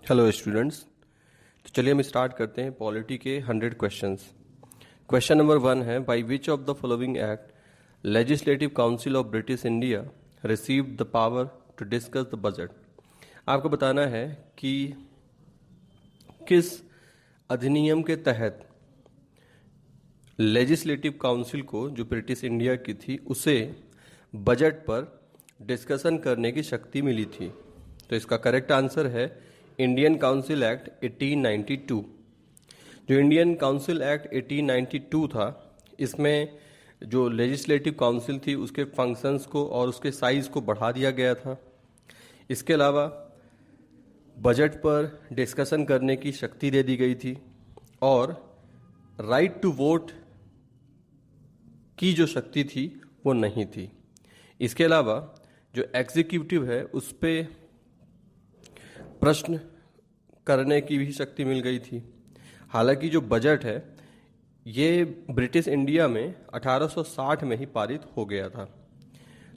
Hello students. तो चलिए हम स्टार्ट करते हैं पॉलिटी के 100 क्वेश्चंस। क्वेश्चन नंबर 1 है, by which of the following act legislative council of British India received the power to discuss the budget. आपको बताना है कि किस अधिनियम के तहत लेजिस्लेटिव काउंसिल को, जो ब्रिटिश इंडिया की थी, उसे बजट पर डिस्कशन करने की शक्ति मिली थी। तो इसका करेक्ट आंसर है इंडियन काउंसिल एक्ट 1892। जो इंडियन काउंसिल एक्ट 1892 था, इसमें जो लेजिस्लेटिव काउंसिल थी उसके फंक्शंस को और उसके साइज को बढ़ा दिया गया था। इसके अलावा बजट पर डिस्कशन करने की शक्ति दे दी गई थी और राइट टू वोट की जो शक्ति थी वो नहीं थी। इसके अलावा जो एग्जीक्यूटिव है उस पर प्रश्न करने की भी शक्ति मिल गई थी। हालांकि जो बजट है ये ब्रिटिश इंडिया में 1860 में ही पारित हो गया था।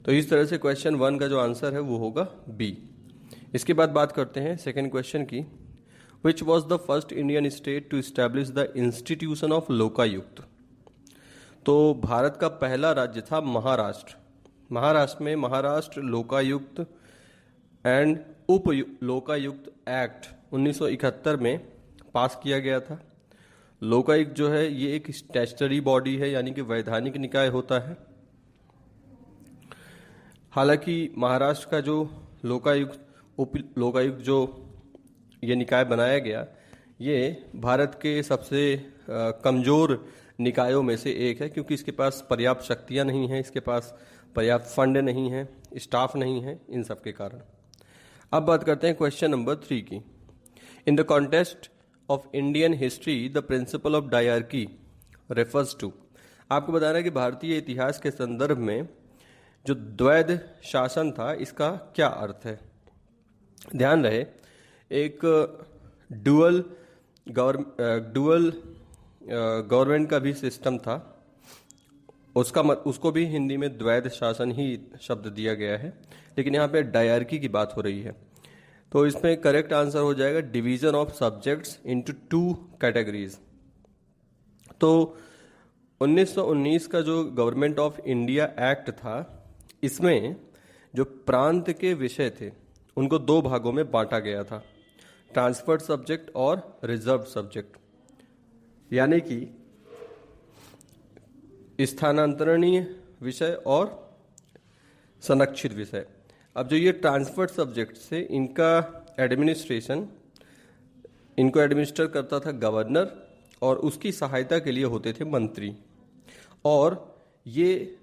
तो इस तरह से क्वेश्चन 1 का जो आंसर है वो होगा बी। इसके बाद बात करते हैं सेकंड क्वेश्चन की। Which was the first Indian state to establish the institution of Lokayukta. तो भारत का पहला राज्य था महाराष्ट्र। महाराष्ट्र में महाराष्ट्र लोकायुक्त एंड उप लोकायुक्त एक्ट 1971 में पास किया गया था। लोकायुक्त जो है ये एक स्टैट्यूटरी बॉडी है, यानी कि वैधानिक निकाय होता है। हालांकि महाराष्ट्र का जो लोकायुक्त उप लोकायुक्त जो ये निकाय बनाया गया, ये भारत के सबसे कमज़ोर निकायों में से एक है, क्योंकि इसके पास पर्याप्त शक्तियां नहीं हैं, इसके पास पर्याप्त फंड नहीं है, स्टाफ नहीं है, इन सब के कारण। अब बात करते हैं क्वेश्चन नंबर 3 की। In the contest of Indian history the principle of dyarchy refers to. आपको बताना है कि भारतीय इतिहास के संदर्भ में जो द्वैध शासन था इसका क्या अर्थ है। ध्यान रहे, एक डुअल गवर्नमेंट का भी सिस्टम था, उसको भी हिंदी में द्वैध शासन ही शब्द दिया गया है, लेकिन यहाँ पे डायरकी की बात हो रही है। तो इसमें करेक्ट आंसर हो जाएगा division of subjects into 2 categories. तो 1919 का जो गवर्नमेंट ऑफ इंडिया एक्ट था, इसमें जो प्रांत के विषय थे उनको 2 भागों में बांटा गया था, ट्रांसफर्ड सब्जेक्ट और रिजर्व सब्जेक्ट, यानी कि स्थानांतरणीय विषय और संरक्षित विषय। अब जो ये ट्रांसफर्ड सब्जेक्ट से इनको एडमिनिस्टर करता था गवर्नर, और उसकी सहायता के लिए होते थे मंत्री, और ये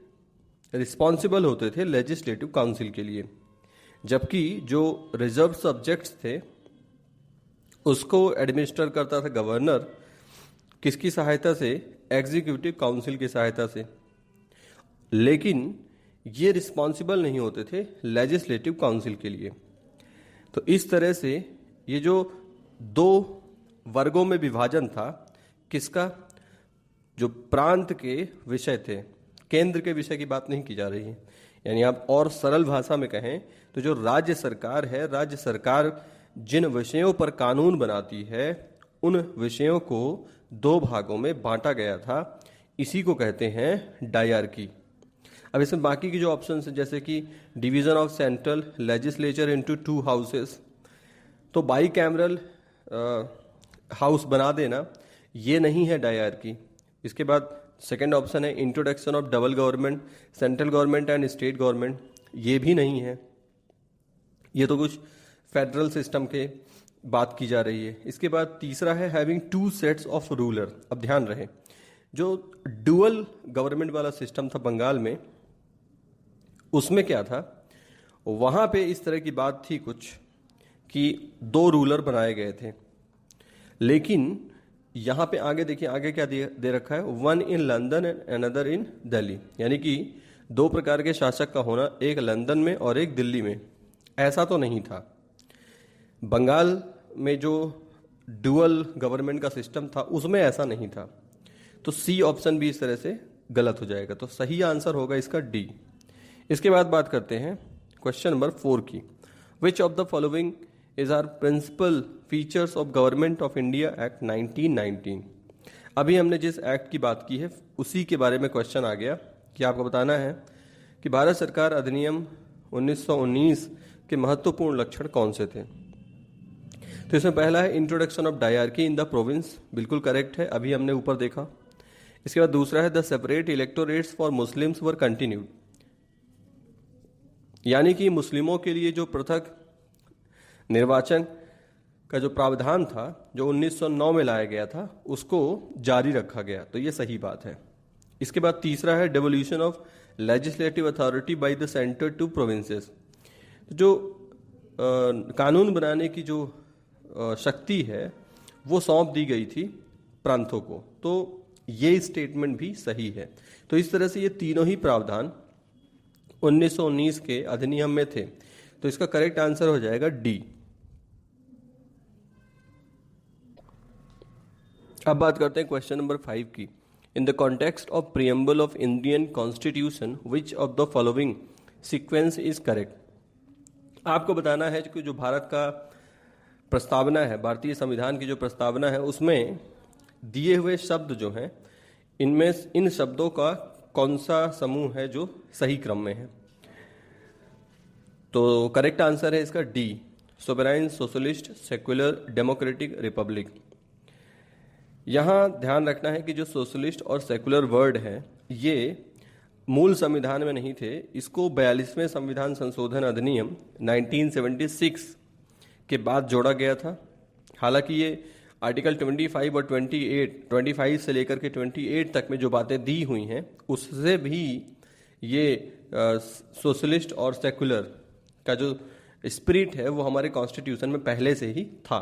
रिस्पॉन्सिबल होते थे लेजिस्लेटिव काउंसिल के लिए। जबकि जो रिजर्व सब्जेक्ट्स थे उसको एडमिनिस्टर करता था गवर्नर, किसकी सहायता से? एग्जीक्यूटिव काउंसिल की सहायता से। लेकिन ये रिस्पॉन्सिबल नहीं होते थे लेजिस्लेटिव काउंसिल के लिए। तो इस तरह से ये जो 2 वर्गों में विभाजन था, किसका? जो प्रांत के विषय थे, केंद्र के विषय की बात नहीं की जा रही है। यानी आप और सरल भाषा में कहें तो जो राज्य सरकार है, राज्य सरकार जिन विषयों पर कानून बनाती है उन विषयों को 2 भागों में बांटा गया था। इसी को कहते हैं डायरकी। अब इसमें बाकी की जो ऑप्शन है, जैसे कि division of central legislature into 2 houses, तो बाई कैमरल हाउस बना देना, ये नहीं है डायरकी। इसके बाद सेकंड ऑप्शन है introduction of double government, central government and state government, ये भी नहीं है। ये तो कुछ फेडरल सिस्टम के बात की जा रही है। इसके बाद तीसरा है हैविंग 2 सेट्स ऑफ रूलर। अब ध्यान रहे, जो डुअल गवर्नमेंट वाला सिस्टम था बंगाल में, उसमें क्या था, वहां पे इस तरह की बात थी कुछ कि 2 रूलर बनाए गए थे। लेकिन यहां पे आगे देखिए, आगे क्या दे रखा है, 1 in London and another in Delhi, यानी कि 2 प्रकार के शासक का होना, एक लंदन में और एक दिल्ली में। ऐसा तो नहीं था। बंगाल में जो डुअल गवर्नमेंट का सिस्टम था उसमें ऐसा नहीं था। तो सी ऑप्शन भी इस तरह से गलत हो जाएगा। तो सही आंसर होगा इसका डी। इसके बाद बात करते हैं क्वेश्चन नंबर 4 की। Which of the following is are principal features of government of India act 1919। अभी हमने जिस एक्ट की बात की है उसी के बारे में क्वेश्चन आ गया कि आपको बताना है कि भारत सरकार अधिनियम 1919 के महत्वपूर्ण लक्षण कौन से थे। तो इसमें पहला है introduction of dyarchy in the province, बिल्कुल करेक्ट है, अभी हमने ऊपर देखा। इसके बाद दूसरा है the separate electorates for Muslims were continued, यानी कि मुस्लिमों के लिए जो पृथक निर्वाचन का जो प्रावधान था जो 1909 में लाया गया था उसको जारी रखा गया, तो ये सही बात है। इसके बाद तीसरा है devolution of legislative authority by the centre to provinces, जो कानून बनाने की जो शक्ति है वो सौंप दी गई थी प्रांतों को, तो ये स्टेटमेंट भी सही है। तो इस तरह से ये तीनों ही प्रावधान 1919 के अधिनियम में थे, तो इसका करेक्ट आंसर हो जाएगा डी। अब बात करते हैं क्वेश्चन नंबर 5 की। In the context of preamble of Indian constitution which of the following sequence is correct. आपको बताना है कि जो भारत का प्रस्तावना है, भारतीय संविधान की जो प्रस्तावना है, उसमें दिए हुए शब्द जो हैं इनमें इन शब्दों का कौन सा समूह है जो सही क्रम में है। तो करेक्ट आंसर है इसका D, sovereign, socialist, secular, democratic, Republic. यहाँ ध्यान रखना है कि जो सोशलिस्ट और सेक्युलर वर्ड है ये मूल संविधान में नहीं थे, इसको 42वें संविधान संशोधन अधिनियम 1976 के बाद जोड़ा गया था। हालांकि ये आर्टिकल 25 और 25 से लेकर के 28 तक में जो बातें दी हुई हैं उससे भी ये सोशलिस्ट और सेक्युलर का जो स्पिरिट है वो हमारे कॉन्स्टिट्यूशन में पहले से ही था।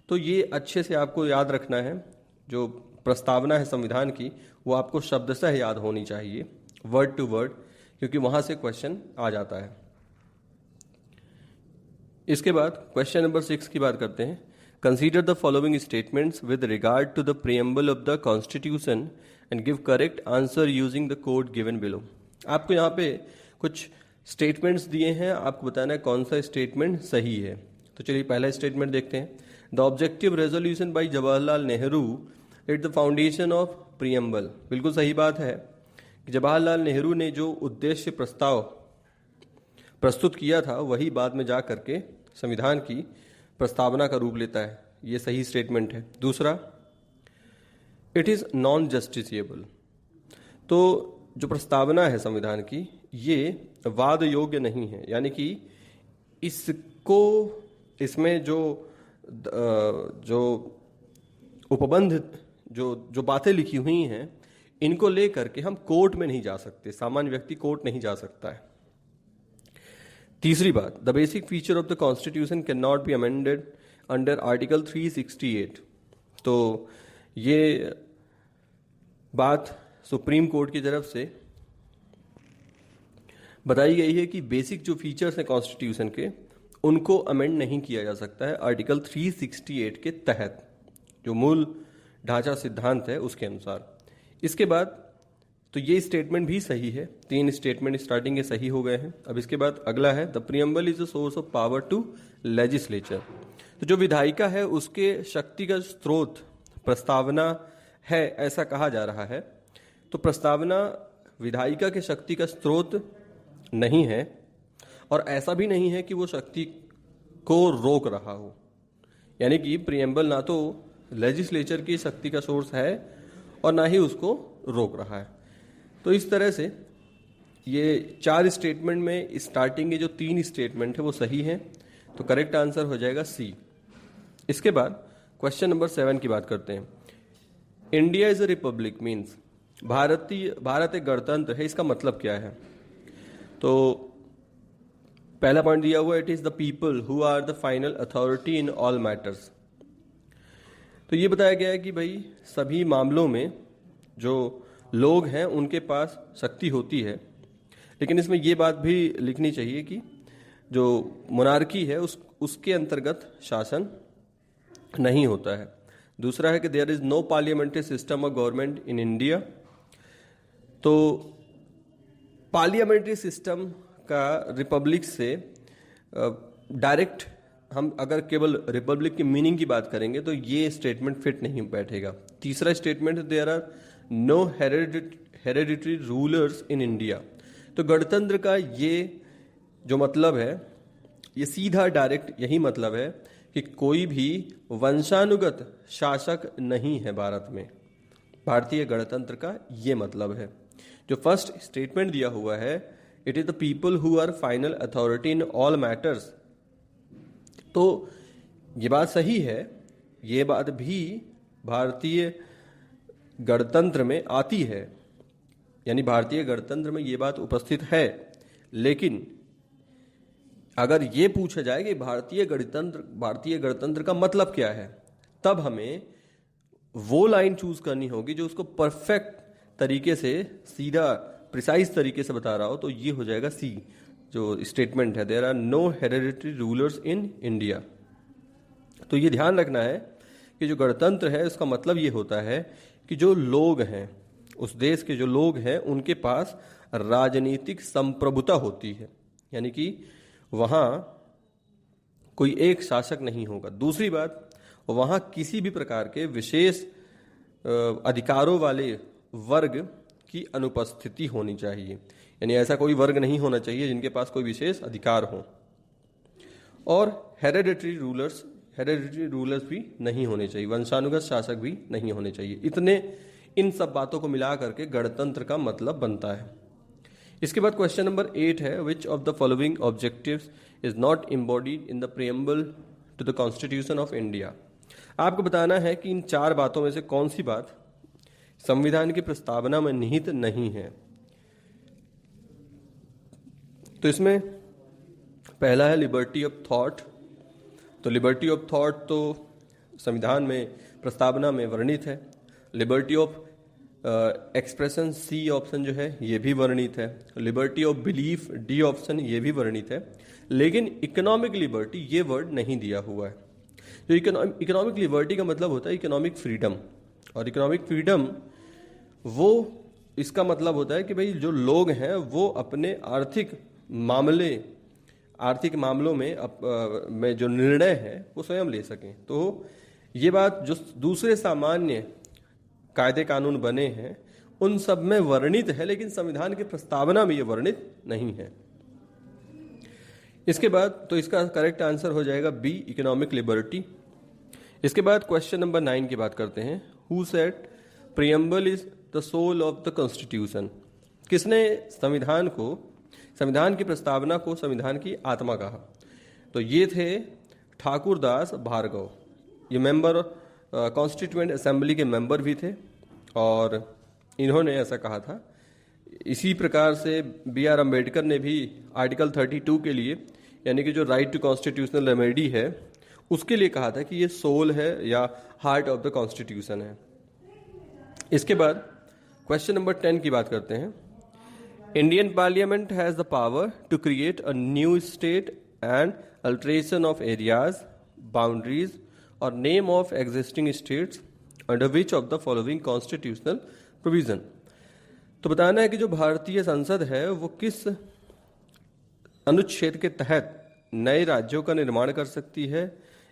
तो ये अच्छे से आपको याद रखना है, जो प्रस्तावना है संविधान की वो आपको शब्दशः याद होनी चाहिए, वर्ड टू वर्ड, क्योंकि वहां से क्वेश्चन आ जाता है। इसके बाद क्वेश्चन नंबर 6 की बात करते हैं। Consider the following statements with regard to the preamble of the constitution and give correct answer using the code given below. आपको यहाँ पे कुछ स्टेटमेंट्स दिए हैं, आपको बताना है कौन सा स्टेटमेंट सही है। तो चलिए पहला स्टेटमेंट देखते हैं। The objective resolution by Jawaharlal Nehru it the foundation of preamble. बिल्कुल सही बात है कि जवाहरलाल नेहरू ने जो उद्देश्य प्रस्ताव प्रस्तुत किया था वही बाद में जा करके संविधान की प्रस्तावना का रूप लेता है, ये सही स्टेटमेंट है। दूसरा, इट इज नॉन जस्टिसिएबल। तो जो प्रस्तावना है संविधान की ये वाद योग्य नहीं है, यानी कि इसको इसमें जो उपबंध जो बातें लिखी हुई हैं इनको लेकर के हम कोर्ट में नहीं जा सकते, सामान्य व्यक्ति कोर्ट नहीं जा सकता है। तीसरी बात, the basic feature of the constitution can not be amended under article 368। तो ये बात सुप्रीम कोर्ट की तरफ से बताई गई है कि बेसिक जो फीचर्स हैं कॉन्स्टिट्यूशन के उनको अमेंड नहीं किया जा सकता है आर्टिकल 368 के तहत, जो मूल ढांचा सिद्धांत है उसके अनुसार। इसके बाद तो ये स्टेटमेंट भी सही है, 3 स्टेटमेंट स्टार्टिंग के सही हो गए हैं। अब इसके बाद अगला है the preamble is a source of power to legislature. तो जो विधायिका है उसके शक्ति का स्रोत प्रस्तावना है ऐसा कहा जा रहा है। तो प्रस्तावना विधायिका के शक्ति का स्रोत नहीं है और ऐसा भी नहीं है कि वो शक्ति को रोक रहा हो, यानी कि प्रियम्बल ना तो लेजिस्लेचर की शक्ति का सोर्स है और ना ही उसको रोक रहा है। तो इस तरह से ये 4 स्टेटमेंट में स्टार्टिंग के जो 3 स्टेटमेंट है वो सही है, तो करेक्ट आंसर हो जाएगा सी। इसके बाद क्वेश्चन नंबर 7 की बात करते हैं। India is a republic means Bharat एक गणतंत्र है, इसका मतलब क्या है। तो पहला पॉइंट दिया हुआ it is the people who are the final authority in all matters. तो ये बताया गया है कि भाई सभी मामलों में जो लोग हैं उनके पास शक्ति होती है, लेकिन इसमें ये बात भी लिखनी चाहिए कि जो मोनार्की है उसके अंतर्गत शासन नहीं होता है। दूसरा है कि there is no parliamentary system of government in India. तो पार्लियामेंट्री सिस्टम का रिपब्लिक से डायरेक्ट हम अगर केवल रिपब्लिक की मीनिंग की बात करेंगे तो ये स्टेटमेंट फिट नहीं बैठेगा। तीसरा statement, there are no hereditary rulers in India. तो गणतंत्र का ये जो मतलब है, ये सीधा डायरेक्ट यही मतलब है कि कोई भी वंशानुगत शासक नहीं है भारत में। भारतीय गणतंत्र का ये मतलब है। जो फर्स्ट स्टेटमेंट दिया हुआ है, it is the people who are final authority in all matters, तो ये बात सही है, ये बात भी भारतीय गणतंत्र में आती है, यानी भारतीय गणतंत्र में ये बात उपस्थित है। लेकिन अगर ये पूछा जाए कि भारतीय गणतंत्र का मतलब क्या है, तब हमें वो लाइन चूज करनी होगी जो उसको परफेक्ट तरीके से, सीधा प्रिसाइज तरीके से बता रहा हो। तो ये हो जाएगा सी जो स्टेटमेंट है, there are no hereditary rulers in India. तो ये ध्यान रखना है कि जो गणतंत्र है उसका मतलब ये होता है कि जो लोग हैं, उस देश के जो लोग हैं, उनके पास राजनीतिक संप्रभुता होती है, यानी कि वहाँ कोई एक शासक नहीं होगा। दूसरी बात, वहाँ किसी भी प्रकार के विशेष अधिकारों वाले वर्ग की अनुपस्थिति होनी चाहिए, यानी ऐसा कोई वर्ग नहीं होना चाहिए जिनके पास कोई विशेष अधिकार हो। और हेरेडिटरी रूलर्स भी नहीं होने चाहिए, वंशानुगत शासक भी नहीं होने चाहिए। इन सब बातों को मिला करके गणतंत्र का मतलब बनता है। इसके बाद क्वेश्चन नंबर 8 है, which of the following objectives is not embodied in the preamble to the constitution of India. आपको बताना है कि इन 4 बातों में से कौन सी बात संविधान की प्रस्तावना में निहित नहीं है। तो इसमें पहला है लिबर्टी ऑफ थॉट। तो लिबर्टी ऑफ थॉट तो संविधान में, प्रस्तावना में वर्णित है। Liberty of expression, C option जो है ये भी वर्णित है। Liberty of belief, D option, ये भी वर्णित है। लेकिन इकोनॉमिक लिबर्टी ये वर्ड नहीं दिया हुआ है। जो इकोनॉमिक लिबर्टी का मतलब होता है इकोनॉमिक फ्रीडम, और इकोनॉमिक फ्रीडम वो, इसका मतलब होता है कि भाई जो लोग हैं वो अपने आर्थिक मामलों में जो निर्णय है वो स्वयं ले सकें। तो ये बात जो दूसरे सामान्य कायदे कानून बने हैं उन सब में वर्णित है, लेकिन संविधान की प्रस्तावना में ये वर्णित नहीं है। इसके बाद तो इसका करेक्ट आंसर हो जाएगा बी, इकोनॉमिक लिबर्टी। इसके बाद क्वेश्चन नंबर 9 की बात करते हैं। Who said preamble is the soul of the constitution. किसने संविधान की प्रस्तावना को संविधान की आत्मा कहा? तो ये थे ठाकुरदास भार्गव। ये मेंबर कॉन्स्टिट्यूएंट असेंबली के मेंबर भी थे और इन्होंने ऐसा कहा था। इसी प्रकार से बी आर अम्बेडकर ने भी आर्टिकल 32 के लिए, यानी कि जो राइट टू कॉन्स्टिट्यूशनल रेमेडी है, उसके लिए कहा था कि ये सोल है या हार्ट ऑफ द कॉन्स्टिट्यूशन है। इसके बाद क्वेश्चन नंबर 10 की बात करते हैं। Indian parliament has the power to create a new state and alteration of areas, boundaries और name of existing states under which of the following constitutional provision. तो बताना है कि जो भारतीय संसद है वो किस अनुच्छेद के तहत नए राज्यों का निर्माण कर सकती है,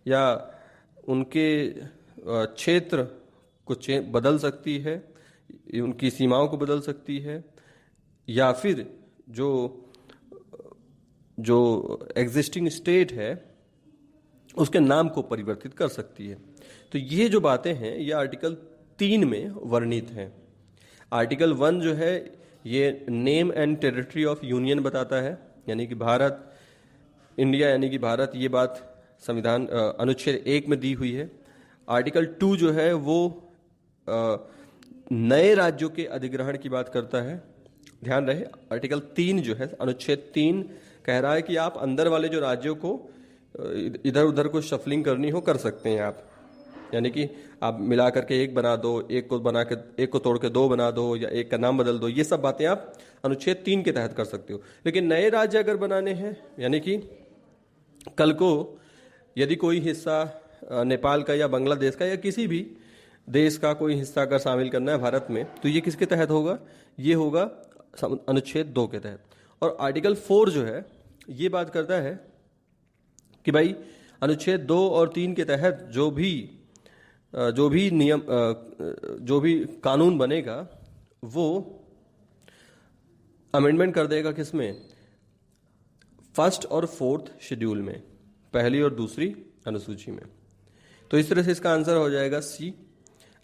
या उनके क्षेत्र को बदल सकती है, उनकी सीमाओं को बदल सकती है, या फिर जो एग्जिस्टिंग स्टेट है उसके नाम को परिवर्तित कर सकती है। तो ये जो बातें हैं ये आर्टिकल 3 में वर्णित हैं। आर्टिकल 1 जो है ये name and territory of union बताता है, यानी कि भारत, इंडिया यानी कि भारत, ये बात संविधान अनुच्छेद 1 में दी हुई है। आर्टिकल 2 जो है वो नए राज्यों के अधिग्रहण की बात करता है। ध्यान रहे, आर्टिकल 3 जो है, अनुच्छेद 3 कह रहा है कि आप अंदर वाले जो राज्यों को इधर उधर को शफलिंग करनी हो कर सकते हैं आप, यानी कि आप मिला करके एक बना दो, एक को तोड़ के 2 बना दो, या एक का नाम बदल दो, ये सब बातें आप अनुच्छेद 3 के तहत कर सकते हो। लेकिन नए राज्य अगर बनाने हैं, यानी कि कल को यदि कोई हिस्सा नेपाल का या बांग्लादेश का या किसी भी देश का कोई हिस्सा अगर शामिल करना है भारत में, तो ये किसके तहत होगा? ये होगा अनुच्छेद 2 के तहत। और आर्टिकल 4 जो है ये बात करता है कि भाई अनुच्छेद 2 और 3 के तहत जो भी नियम जो भी कानून बनेगा वो अमेंडमेंट कर देगा किसमें, फर्स्ट और फोर्थ शेड्यूल में, पहली और दूसरी अनुसूची में। तो इस तरह से इसका आंसर हो जाएगा सी।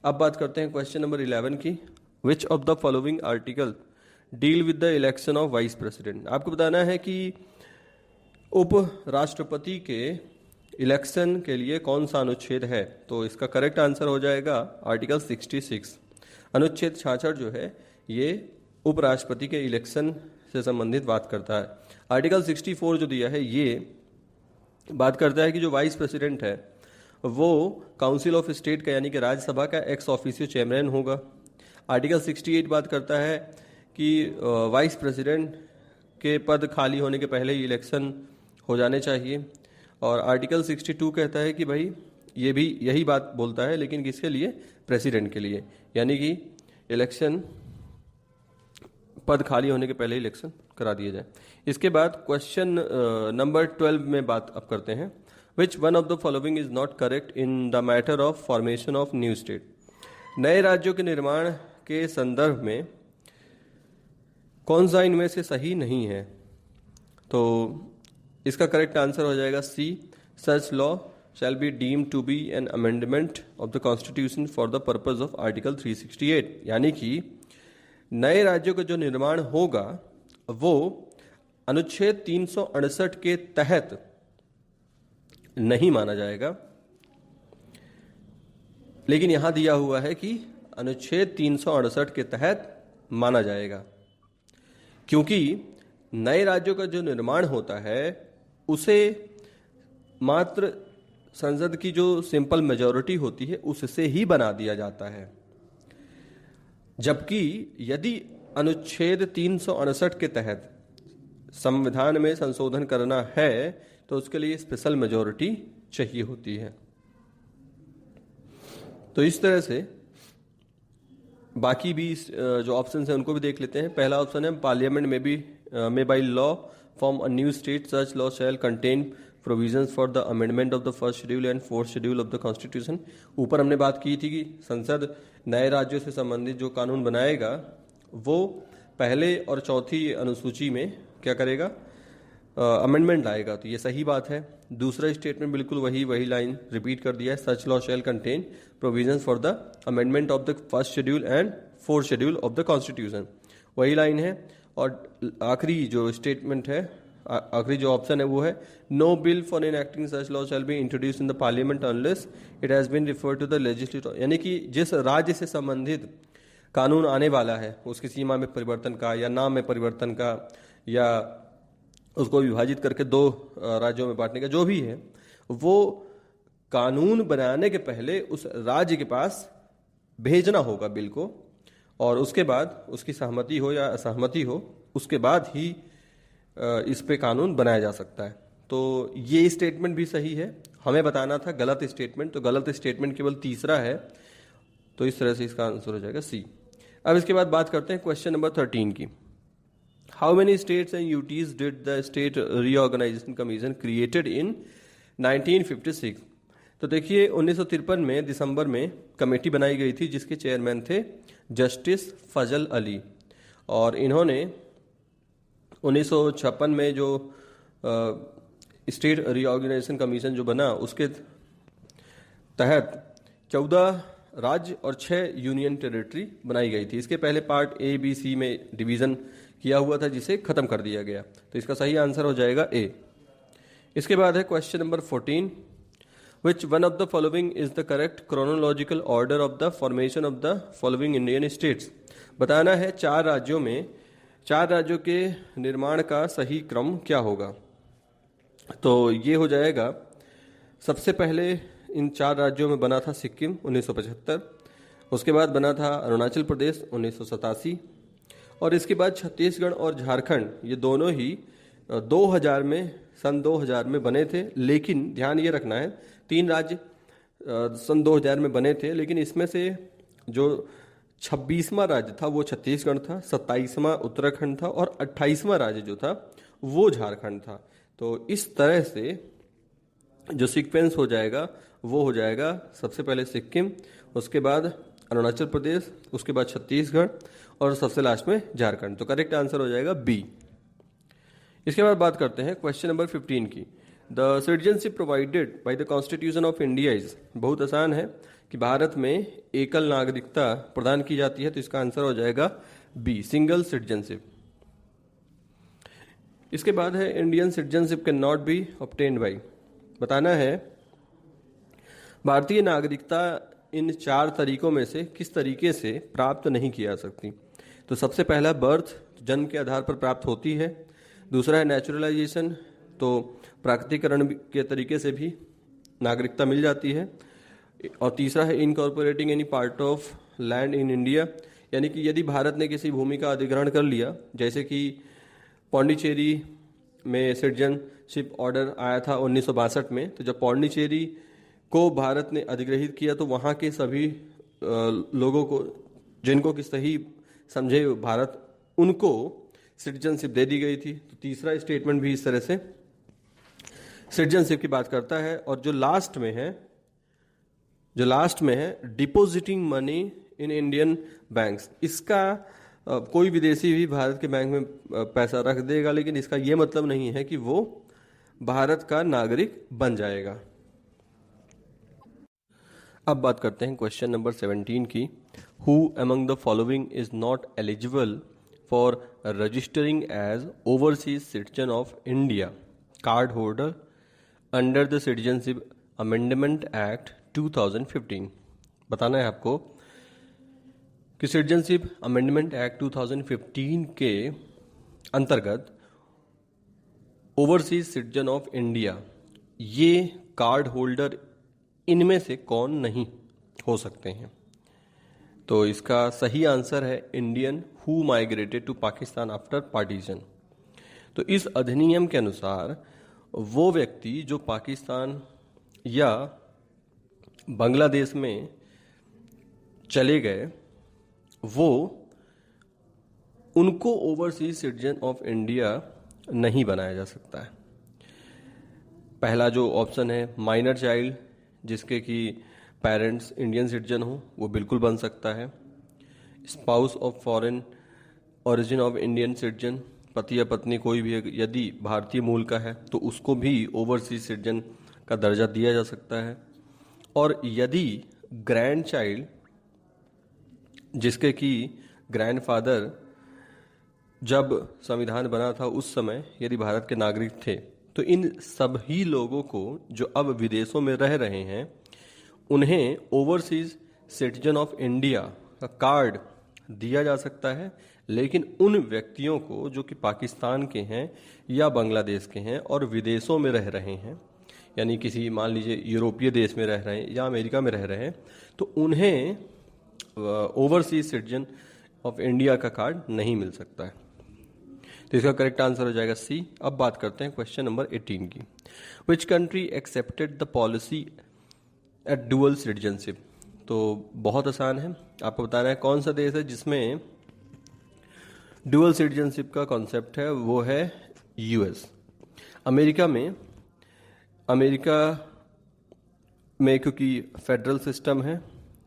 अब बात करते हैं क्वेश्चन नंबर 11 की। Which of the following article deal with the election of vice president. आपको बताना है कि उप राष्ट्रपति के इलेक्शन के लिए कौन सा अनुच्छेद है। तो इसका करेक्ट आंसर हो जाएगा आर्टिकल 66। अनुच्छेद 66 जो है ये उपराष्ट्रपति के इलेक्शन से संबंधित बात करता है। आर्टिकल 64 जो दिया है ये बात करता है कि जो वाइस प्रेसिडेंट है वो काउंसिल ऑफ स्टेट का यानी कि राज्यसभा का एक्स ऑफिसियो चेयरमैन होगा। आर्टिकल 68 बात करता है कि वाइस प्रेसिडेंट के पद खाली होने के पहले ही इलेक्शन हो जाने चाहिए। और आर्टिकल 62 कहता है कि भाई ये भी यही बात बोलता है, लेकिन किसके लिए, प्रेसिडेंट के लिए, यानी कि इलेक्शन पद खाली होने के पहले इलेक्शन करा दिया जाए। इसके बाद क्वेश्चन नंबर 12 में बात अब करते हैं। विच one of the following is not correct in the matter of formation of new state. नए राज्यों के निर्माण के संदर्भ में कौन सा इनमें से सही नहीं है। तो इसका करेक्ट आंसर हो जाएगा C. Such law shall be deemed to be an amendment of the constitution for the purpose of article 368, यानी कि नए राज्यों का जो निर्माण होगा वो अनुच्छेद 368 के तहत नहीं माना जाएगा, लेकिन यहां दिया हुआ है कि अनुच्छेद 368 के तहत माना जाएगा, क्योंकि नए राज्यों का जो निर्माण होता है उसे मात्र संसद की जो सिंपल मेजॉरिटी होती है उससे ही बना दिया जाता है। जबकि यदि अनुच्छेद 368 के तहत संविधान में संशोधन करना है तो उसके लिए स्पेशल मेजॉरिटी चाहिए होती है। तो इस तरह से बाकी भी जो ऑप्शन है उनको भी देख लेते हैं। पहला ऑप्शन है पार्लियामेंट में भी may by law form a new state, such law shall contain provisions for the amendment of the first schedule and fourth schedule of the constitution। ऊपर हमने बात की थी कि संसद नए राज्यों से संबंधित जो कानून बनाएगा वो पहले और चौथी अनुसूची में क्या करेगा, अमेंडमेंट लाएगा। तो ये सही बात है। दूसरा स्टेटमेंट बिल्कुल वही लाइन रिपीट कर दिया है, such law shall contain provisions for the amendment of the first schedule and fourth schedule of the constitution, वही लाइन है। और आखिरी जो स्टेटमेंट है, आखिरी जो ऑप्शन है वो है no bill for enacting such law shall be introduced in the parliament unless it has been referred to the legislative, यानी कि जिस राज्य से संबंधित कानून आने वाला है उसकी सीमा में परिवर्तन का या नाम में परिवर्तन का या उसको विभाजित करके दो राज्यों में बांटने का, जो भी है वो कानून बनाने के पहले उस राज्य के पास भेजना होगा बिल को, और उसके बाद उसकी सहमति हो या असहमति हो उसके बाद ही इस पे कानून बनाया जा सकता है। तो ये स्टेटमेंट भी सही है। हमें बताना था गलत स्टेटमेंट, तो गलत स्टेटमेंट केवल तीसरा है। तो इस तरह से इसका आंसर हो जाएगा सी। अब इसके बाद बात करते हैं क्वेश्चन नंबर 13 की। How many states and UTs did the state reorganisation commission created in 1956। तो देखिए 1953 में दिसंबर में कमेटी बनाई गई थी जिसके चेयरमैन थे जस्टिस फजल अली, और इन्होंने 1956 में जो स्टेट रीऑर्गेनाइजेशन कमीशन जो बना उसके तहत 14 राज्य और 6 यूनियन टेरिटरी बनाई गई थी। इसके पहले पार्ट ए बी सी में डिवीजन किया हुआ था जिसे खत्म कर दिया गया। तो इसका सही आंसर हो जाएगा ए। इसके बाद है question number 14। Which one of the following is the correct chronological order of the formation of the following Indian states? बताना है चार राज्यों के निर्माण का सही क्रम क्या होगा। तो ये हो जाएगा, सबसे पहले इन चार राज्यों में बना था सिक्किम 1975, उसके बाद बना था अरुणाचल प्रदेश 1987, और इसके बाद छत्तीसगढ़ और झारखंड, ये दोनों ही 2000 में सन 2000 में बने थे। लेकिन ध्यान ये रखना है 3 राज्य सन 2000 में बने थे, लेकिन इसमें से जो 26वां राज्य था वो छत्तीसगढ़ था, 27वां उत्तराखंड था और 28वां राज्य जो था वो झारखंड था। तो इस तरह से जो सीक्वेंस हो जाएगा वो हो जाएगा सबसे पहले सिक्किम, उसके बाद अरुणाचल प्रदेश, उसके बाद छत्तीसगढ़ और सबसे लास्ट में झारखंड। तो करेक्ट आंसर हो जाएगा बी। इसके बाद बात करते हैं क्वेश्चन नंबर 15 की। The citizenship provided by the constitution of India is, बहुत आसान है कि भारत में एकल नागरिकता प्रदान की जाती है, तो इसका आंसर हो जाएगा बी, सिंगल सिटीजनशिप। इसके बाद है Indian citizenship can not be obtained by, बताना है भारतीय नागरिकता इन 4 तरीकों में से किस तरीके से प्राप्त नहीं की जा सकती। तो सबसे पहला बर्थ, जन्म के आधार पर प्राप्त होती है। दूसरा है नेचुरलाइजेशन, तो प्राकृतिकरण के तरीके से भी नागरिकता मिल जाती है। और तीसरा है incorporating any part of land in India, यानी कि यदि भारत ने किसी भूमि का अधिग्रहण कर लिया, जैसे कि पौंडीचेरी में सिटीजनशिप ऑर्डर आया था 1962 में, तो जब पौंडीचेरी को भारत ने अधिग्रहित किया तो वहाँ के सभी लोगों को जिनको कि सही समझे भारत, उनको सिटीजनशिप दे दी गई थी। तो तीसरा स्टेटमेंट भी इस तरह से सिटीजनशिप की बात करता है। और जो लास्ट में है depositing money in Indian banks, इसका कोई विदेशी भी भारत के बैंक में पैसा रख देगा, लेकिन इसका यह मतलब नहीं है कि वो भारत का नागरिक बन जाएगा। अब बात करते हैं क्वेश्चन नंबर 17 की। Who among the following is not eligible for registering as overseas citizen of India card holder under the citizenship amendment act 2015। बताना है आपको कि सिटीजनशिप अमेंडमेंट एक्ट 2015 के अंतर्गत ओवरसीज सिटीजन ऑफ इंडिया ये कार्ड होल्डर इनमें से कौन नहीं हो सकते हैं। तो इसका सही आंसर है Indian who migrated to Pakistan after partition. तो इस अधिनियम के अनुसार वो व्यक्ति जो पाकिस्तान या बांग्लादेश में चले गए, वो उनको ओवरसीज सिटीजन ऑफ इंडिया नहीं बनाया जा सकता है। पहला जो ऑप्शन है माइनर चाइल्ड, जिसके कि पेरेंट्स इंडियन सिटीजन हो, वो बिल्कुल बन सकता है। Spouse of foreign origin of Indian citizen, पति या पत्नी कोई भी यदि भारतीय मूल का है तो उसको भी ओवरसीज सिटीजन का दर्जा दिया जा सकता है। और यदि ग्रैंड चाइल्ड, जिसके कि ग्रैंडफादर जब संविधान बना था उस समय यदि भारत के नागरिक थे, तो इन सभी लोगों को जो अब विदेशों में रह रहे हैं उन्हें ओवरसीज सिटीजन ऑफ इंडिया का कार्ड दिया जा सकता है। लेकिन उन व्यक्तियों को जो कि पाकिस्तान के हैं या बांग्लादेश के हैं और विदेशों में रह रहे हैं, यानी किसी मान लीजिए यूरोपीय देश में रह रहे हैं या अमेरिका में रह रहे हैं, तो उन्हें ओवरसीज सिटीजन ऑफ इंडिया का कार्ड नहीं मिल सकता है। तो इसका करेक्ट आंसर हो जाएगा सी। अब बात करते हैं क्वेश्चन नंबर 18 की। Which country accepted the policy at dual citizenship. तो बहुत आसान है, आपको बताना है कौन सा देश है जिसमें डुअल सिटीजनशिप का कॉन्सेप्ट है। वो है यूएस। अमेरिका में क्योंकि फेडरल सिस्टम है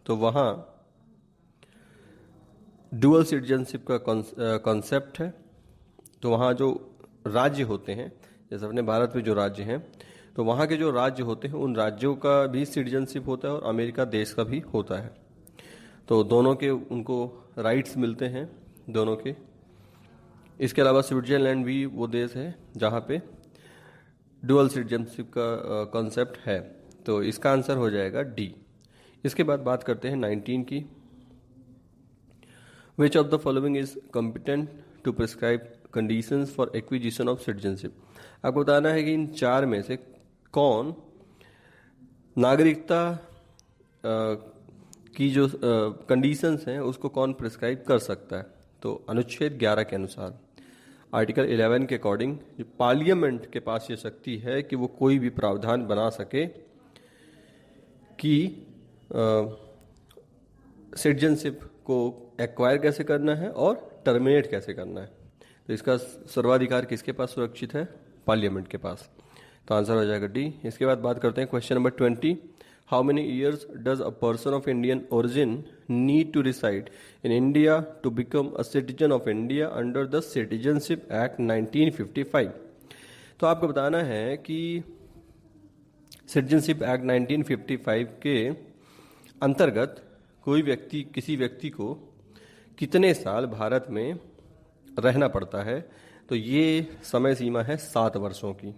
तो वहाँ डुअल सिटीजनशिप का कॉन्सेप्ट है। तो वहाँ जो राज्य होते हैं, जैसे अपने भारत में जो राज्य हैं, तो वहाँ के जो राज्य होते हैं उन राज्यों का भी सिटीजनशिप होता है और अमेरिका देश का भी होता है। तो दोनों के उनको राइट्स मिलते हैं दोनों के। इसके अलावा स्विट्जरलैंड भी वो देश है जहाँ पे डुअल सिटीजनशिप का कॉन्सेप्ट है। तो इसका आंसर हो जाएगा डी। इसके बाद बात करते हैं 19 की। Which of the following is competent to prescribe conditions for acquisition of citizenship. आपको बताना है कि इन 4 में से कौन नागरिकता की जो कंडीशंस हैं उसको कौन प्रिस्क्राइब कर सकता है। तो अनुच्छेद 11 के अनुसार, आर्टिकल 11 के अकॉर्डिंग, जो पार्लियामेंट के पास ये शक्ति है कि वो कोई भी प्रावधान बना सके कि सिटीजनशिप को एक्वायर कैसे करना है और टर्मिनेट कैसे करना है। तो इसका सर्वाधिकार किसके पास सुरक्षित है? पार्लियामेंट के पास। तो आंसर हो जाएगा डी। इसके बाद बात करते हैं question number 20। How many years does a person of Indian origin need to reside in India to become a citizen of India under the citizenship act 1955? तो आपको बताना है कि सिटीजनशिप एक्ट 1955 के अंतर्गत कोई व्यक्ति, किसी व्यक्ति को कितने साल भारत में रहना पड़ता है। तो ये समय सीमा है 7 वर्षों की।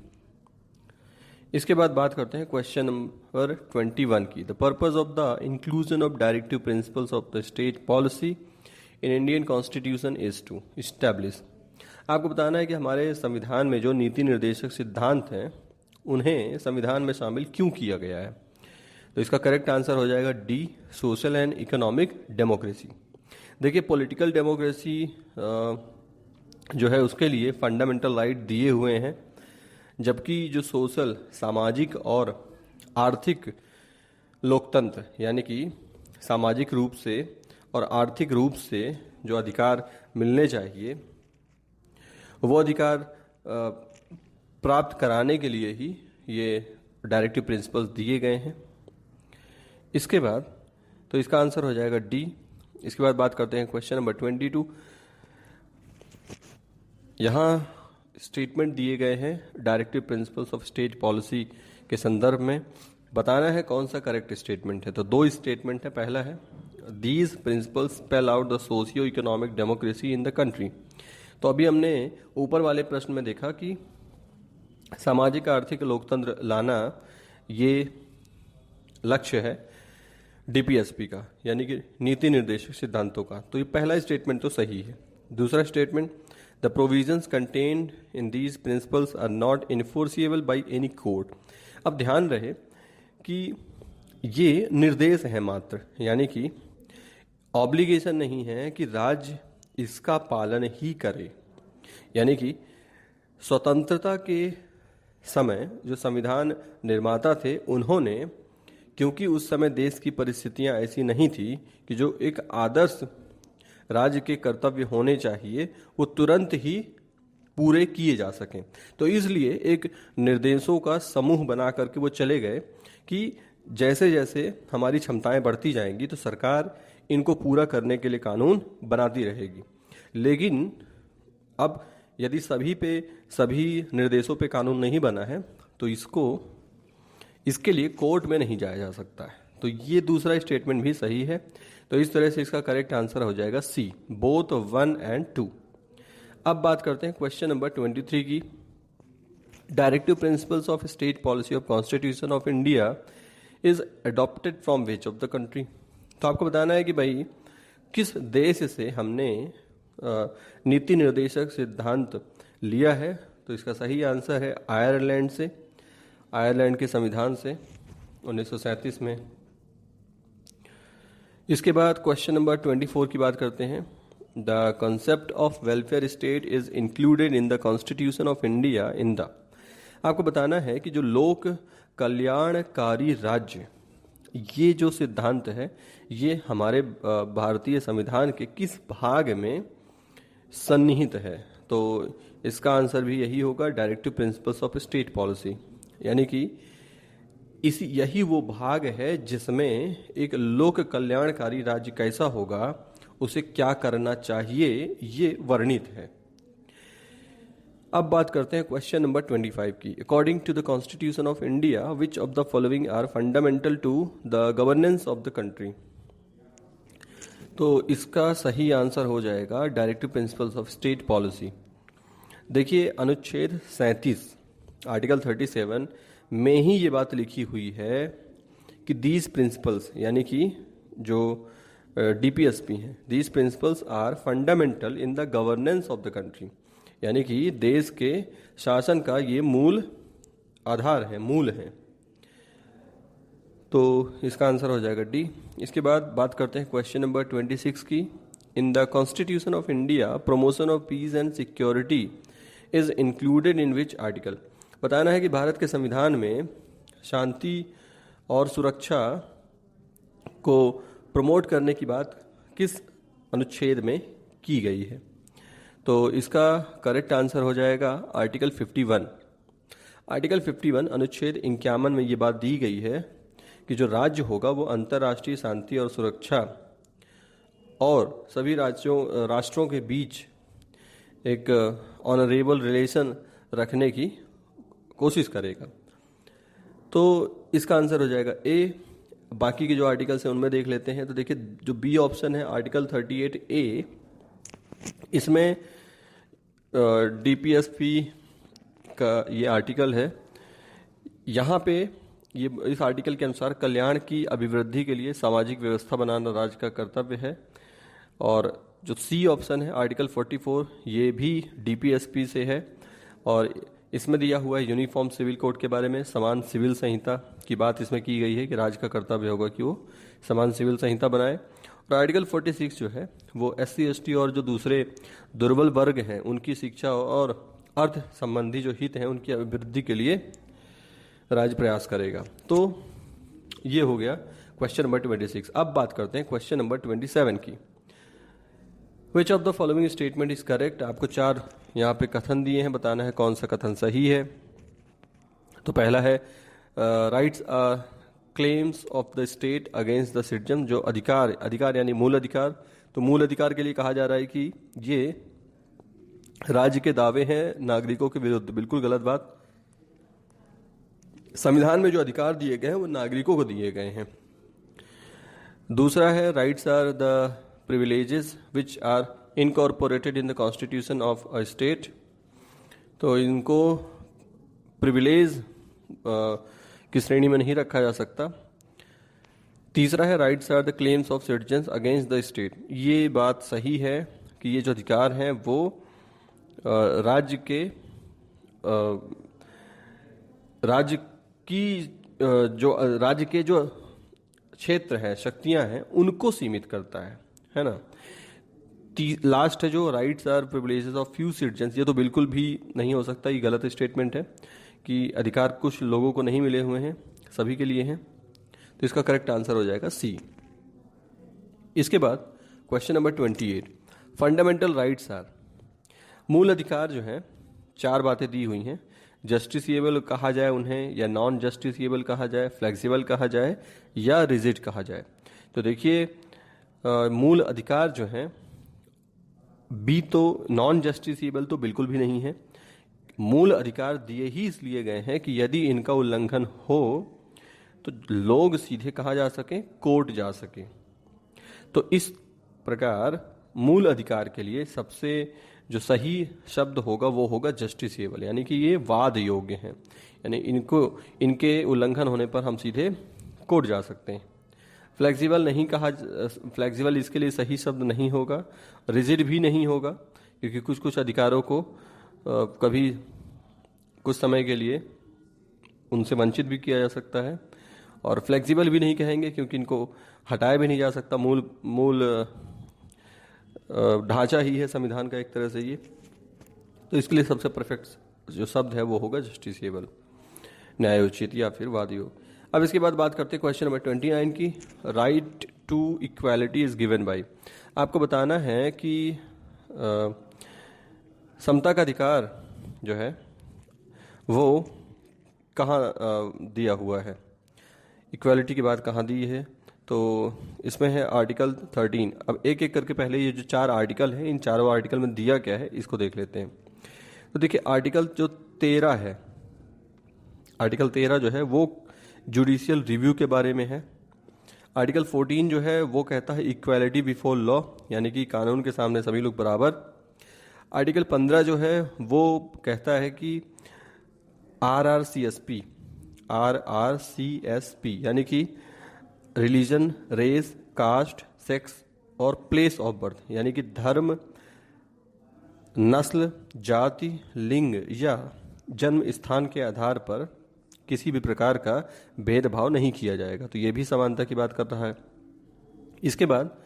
इसके बाद बात करते हैं क्वेश्चन नंबर 21 की। The purpose of the inclusion of directive principles of the state policy in Indian constitution is to establish. आपको बताना है कि हमारे संविधान में जो नीति निर्देशक सिद्धांत हैं उन्हें संविधान में शामिल क्यों किया गया है। तो इसका करेक्ट आंसर हो जाएगा D, social and economic democracy. देखिए, पॉलिटिकल डेमोक्रेसी जो है उसके लिए फंडामेंटल राइट दिए हुए हैं, जबकि जो सोशल, सामाजिक और आर्थिक लोकतंत्र यानी कि सामाजिक रूप से और आर्थिक रूप से जो अधिकार मिलने चाहिए वो अधिकार प्राप्त कराने के लिए ही ये डायरेक्टिव प्रिंसिपल्स दिए गए हैं। इसके बाद तो इसका आंसर हो जाएगा डी। इसके बाद बात करते हैं क्वेश्चन नंबर 22। यहाँ स्टेटमेंट दिए गए हैं directive principles of state policy के संदर्भ में। बताना है कौन सा करेक्ट स्टेटमेंट है। तो 2 स्टेटमेंट है। पहला है these principles spell out the socio economic democracy in the country. तो अभी हमने ऊपर वाले प्रश्न में देखा कि सामाजिक आर्थिक लोकतंत्र लाना ये लक्ष्य है डीपीएसपी का, यानी कि नीति निर्देशक सिद्धांतों का। तो ये पहला स्टेटमेंट तो सही है। दूसरा statement, the provisions contained in these principles are not enforceable by any court. अब ध्यान रहे कि ये निर्देश है मात्र, यानी कि ऑब्लिगेशन नहीं है कि राज्य इसका पालन ही करे। यानी कि स्वतंत्रता के समय जो संविधान निर्माता थे उन्होंने, क्योंकि उस समय देश की परिस्थितियां ऐसी नहीं थी कि जो एक आदर्श राज्य के कर्तव्य होने चाहिए वो तुरंत ही पूरे किए जा सकें, तो इसलिए एक निर्देशों का समूह बना करके वो चले गए कि जैसे जैसे हमारी क्षमताएं बढ़ती जाएंगी तो सरकार इनको पूरा करने के लिए कानून बनाती रहेगी। लेकिन अब यदि सभी निर्देशों पे कानून नहीं बना है तो इसके लिए कोर्ट में नहीं जाया जा सकता है। तो ये दूसरा स्टेटमेंट भी सही है। तो इस तरह से इसका करेक्ट आंसर हो जाएगा सी, बोथ 1 and 2। अब बात करते हैं क्वेश्चन नंबर 23 की। Directive principles of state policy of constitution of India is adopted from which of the country. तो आपको बताना है कि भाई किस देश से हमने नीति निर्देशक सिद्धांत लिया है। तो इसका सही आंसर है आयरलैंड से, आयरलैंड के संविधान से 1937 में। इसके बाद क्वेश्चन नंबर 24 की बात करते हैं। The concept of welfare state is included in the constitution of India in the. आपको बताना है कि जो लोक कल्याणकारी राज्य, ये जो सिद्धांत है ये हमारे भारतीय संविधान के किस भाग में सन्निहित है। तो इसका आंसर भी यही होगा, directive principles of state policy. यानी कि यही वो भाग है जिसमें एक लोक कल्याणकारी राज्य कैसा होगा, उसे क्या करना चाहिए, ये वर्णित है। अब बात करते हैं क्वेश्चन नंबर 25 की। According to the constitution of India which of the following are fundamental to the governance of the country. तो इसका सही आंसर हो जाएगा directive principles of state policy. देखिए, अनुच्छेद 37 आर्टिकल 37 में ही ये बात लिखी हुई है कि दीज प्रिंसिपल्स, यानी कि जो डीपीएसपी हैं, these principles are fundamental in the governance of the country. यानी कि देश के शासन का ये मूल आधार है, मूल है। तो इसका आंसर हो जाएगा डी। इसके बाद बात करते हैं क्वेश्चन नंबर 26 की। In the constitution of India promotion of peace and security is included in which article. बताना है कि भारत के संविधान में शांति और सुरक्षा को प्रमोट करने की बात किस अनुच्छेद में की गई है। तो इसका करेक्ट आंसर हो जाएगा आर्टिकल 51। आर्टिकल 51 अनुच्छेद 51 में ये बात दी गई है कि जो राज्य होगा वो अंतर्राष्ट्रीय शांति और सुरक्षा और सभी राष्ट्रों के बीच एक ऑनरेबल रिलेशन रखने की कोशिश करेगा। तो इसका आंसर हो जाएगा ए। बाकी के जो आर्टिकल्स हैं उनमें देख लेते हैं। तो देखिए जो बी ऑप्शन है आर्टिकल 38A, इसमें डीपीएसपी का ये आर्टिकल है। यहाँ पे ये इस आर्टिकल के अनुसार कल्याण की अभिवृद्धि के लिए सामाजिक व्यवस्था बनाना राज्य का कर्तव्य है। और जो सी ऑप्शन है आर्टिकल 44, ये भी डीपीएसपी से है और इसमें दिया हुआ है यूनिफॉर्म सिविल कोड के बारे में, समान सिविल संहिता की बात इसमें की गई है कि राज्य का कर्तव्य होगा कि वो समान सिविल संहिता बनाए। और आर्टिकल 46 जो है वो SC ST और जो दूसरे दुर्बल वर्ग हैं उनकी शिक्षा और अर्थ संबंधी जो हित हैं उनकी अभिवृद्धि के लिए राज्य प्रयास करेगा। तो ये हो गया क्वेश्चन नंबर 26। अब बात करते हैं क्वेश्चन नंबर 27 की। Which of the following statement is correct. आपको 4 यहाँ पे कथन दिए हैं, बताना है कौन सा कथन सही है। तो पहला है rights claims of the state against the citizen. जो अधिकार यानी मूल अधिकार, तो मूल अधिकार के लिए कहा जा रहा है कि ये राज्य के दावे हैं नागरिकों के विरुद्ध। बिल्कुल गलत बात। संविधान में जो अधिकार दिए गए हैं वो नागरिकों को दिए गए हैं। दूसरा है rights are the privileges which are incorporated in the constitution of a state। तो इनको प्रिविलेज की श्रेणी में नहीं रखा जा सकता। तीसरा है rights are the claims of citizens against the state. ये बात सही है कि ये जो अधिकार हैं वो राज्य के जो क्षेत्र हैं, शक्तियां हैं, उनको सीमित करता है ना। लास्ट है जो rights are privileges of few citizens. ये तो बिल्कुल भी नहीं हो सकता, ये गलत स्टेटमेंट है कि अधिकार कुछ लोगों को नहीं मिले हुए हैं, सभी के लिए हैं। तो इसका करेक्ट आंसर हो जाएगा सी। इसके बाद question number 28, fundamental rights are. मूल अधिकार जो है 4 बातें दी हुई हैं। जस्टिसिएबल कहा जाए उन्हें, या नॉन जस्टिसिएबल कहा जाए, फ्लेक्सिबल कहा जाए, या रिजिड कहा जाए। तो देखिए मूल अधिकार जो हैं बी, तो नॉन जस्टिसिएबल तो बिल्कुल भी नहीं है। मूल अधिकार दिए ही इसलिए गए हैं कि यदि इनका उल्लंघन हो तो लोग सीधे कहाँ जा सकें, कोर्ट जा सकें। तो इस प्रकार मूल अधिकार के लिए सबसे जो सही शब्द होगा वो होगा जस्टिसिएबल, यानी कि ये वाद योग्य हैं, यानी इनके उल्लंघन होने पर हम सीधे कोर्ट जा सकते हैं। फ्लेक्सिबल नहीं कहा, फ्लेक्सिबल इसके लिए सही शब्द नहीं होगा। रिजिड भी नहीं होगा क्योंकि कुछ कुछ अधिकारों को कभी कुछ समय के लिए उनसे वंचित भी किया जा सकता है। और फ्लेक्सिबल भी नहीं कहेंगे क्योंकि इनको हटाया भी नहीं जा सकता। मूल ढांचा ही है संविधान का एक तरह से ये। तो इसके लिए सबसे परफेक्ट जो शब्द है वो होगा जस्टिसिएबल, न्यायोचित या फिर वाद योग्य। अब इसके बाद बात करते हैं क्वेश्चन नंबर 29 की। Right to equality is given by. आपको बताना है कि समता का अधिकार जो है वो कहाँ दिया हुआ है, इक्वालिटी की बात कहाँ दी है। तो इसमें है आर्टिकल 13। अब एक एक करके पहले ये जो 4 आर्टिकल हैं, इन चारों आर्टिकल में दिया क्या है इसको देख लेते हैं। तो देखिए आर्टिकल जो 13 है, आर्टिकल 13 जो है वो जुडिशियल रिव्यू के बारे में है। आर्टिकल 14 जो है वो कहता है इक्वालिटी बिफोर लॉ, यानी कि कानून के सामने सभी लोग बराबर। आर्टिकल 15 जो है वो कहता है कि RRCSP, यानी कि रिलीजन, रेस, कास्ट, सेक्स और प्लेस ऑफ बर्थ, यानी कि धर्म, नस्ल, जाति, लिंग या जन्म स्थान के आधार पर किसी भी प्रकार का भेदभाव नहीं किया जाएगा। तो ये भी समानता की बात कर रहा है। इसके बाद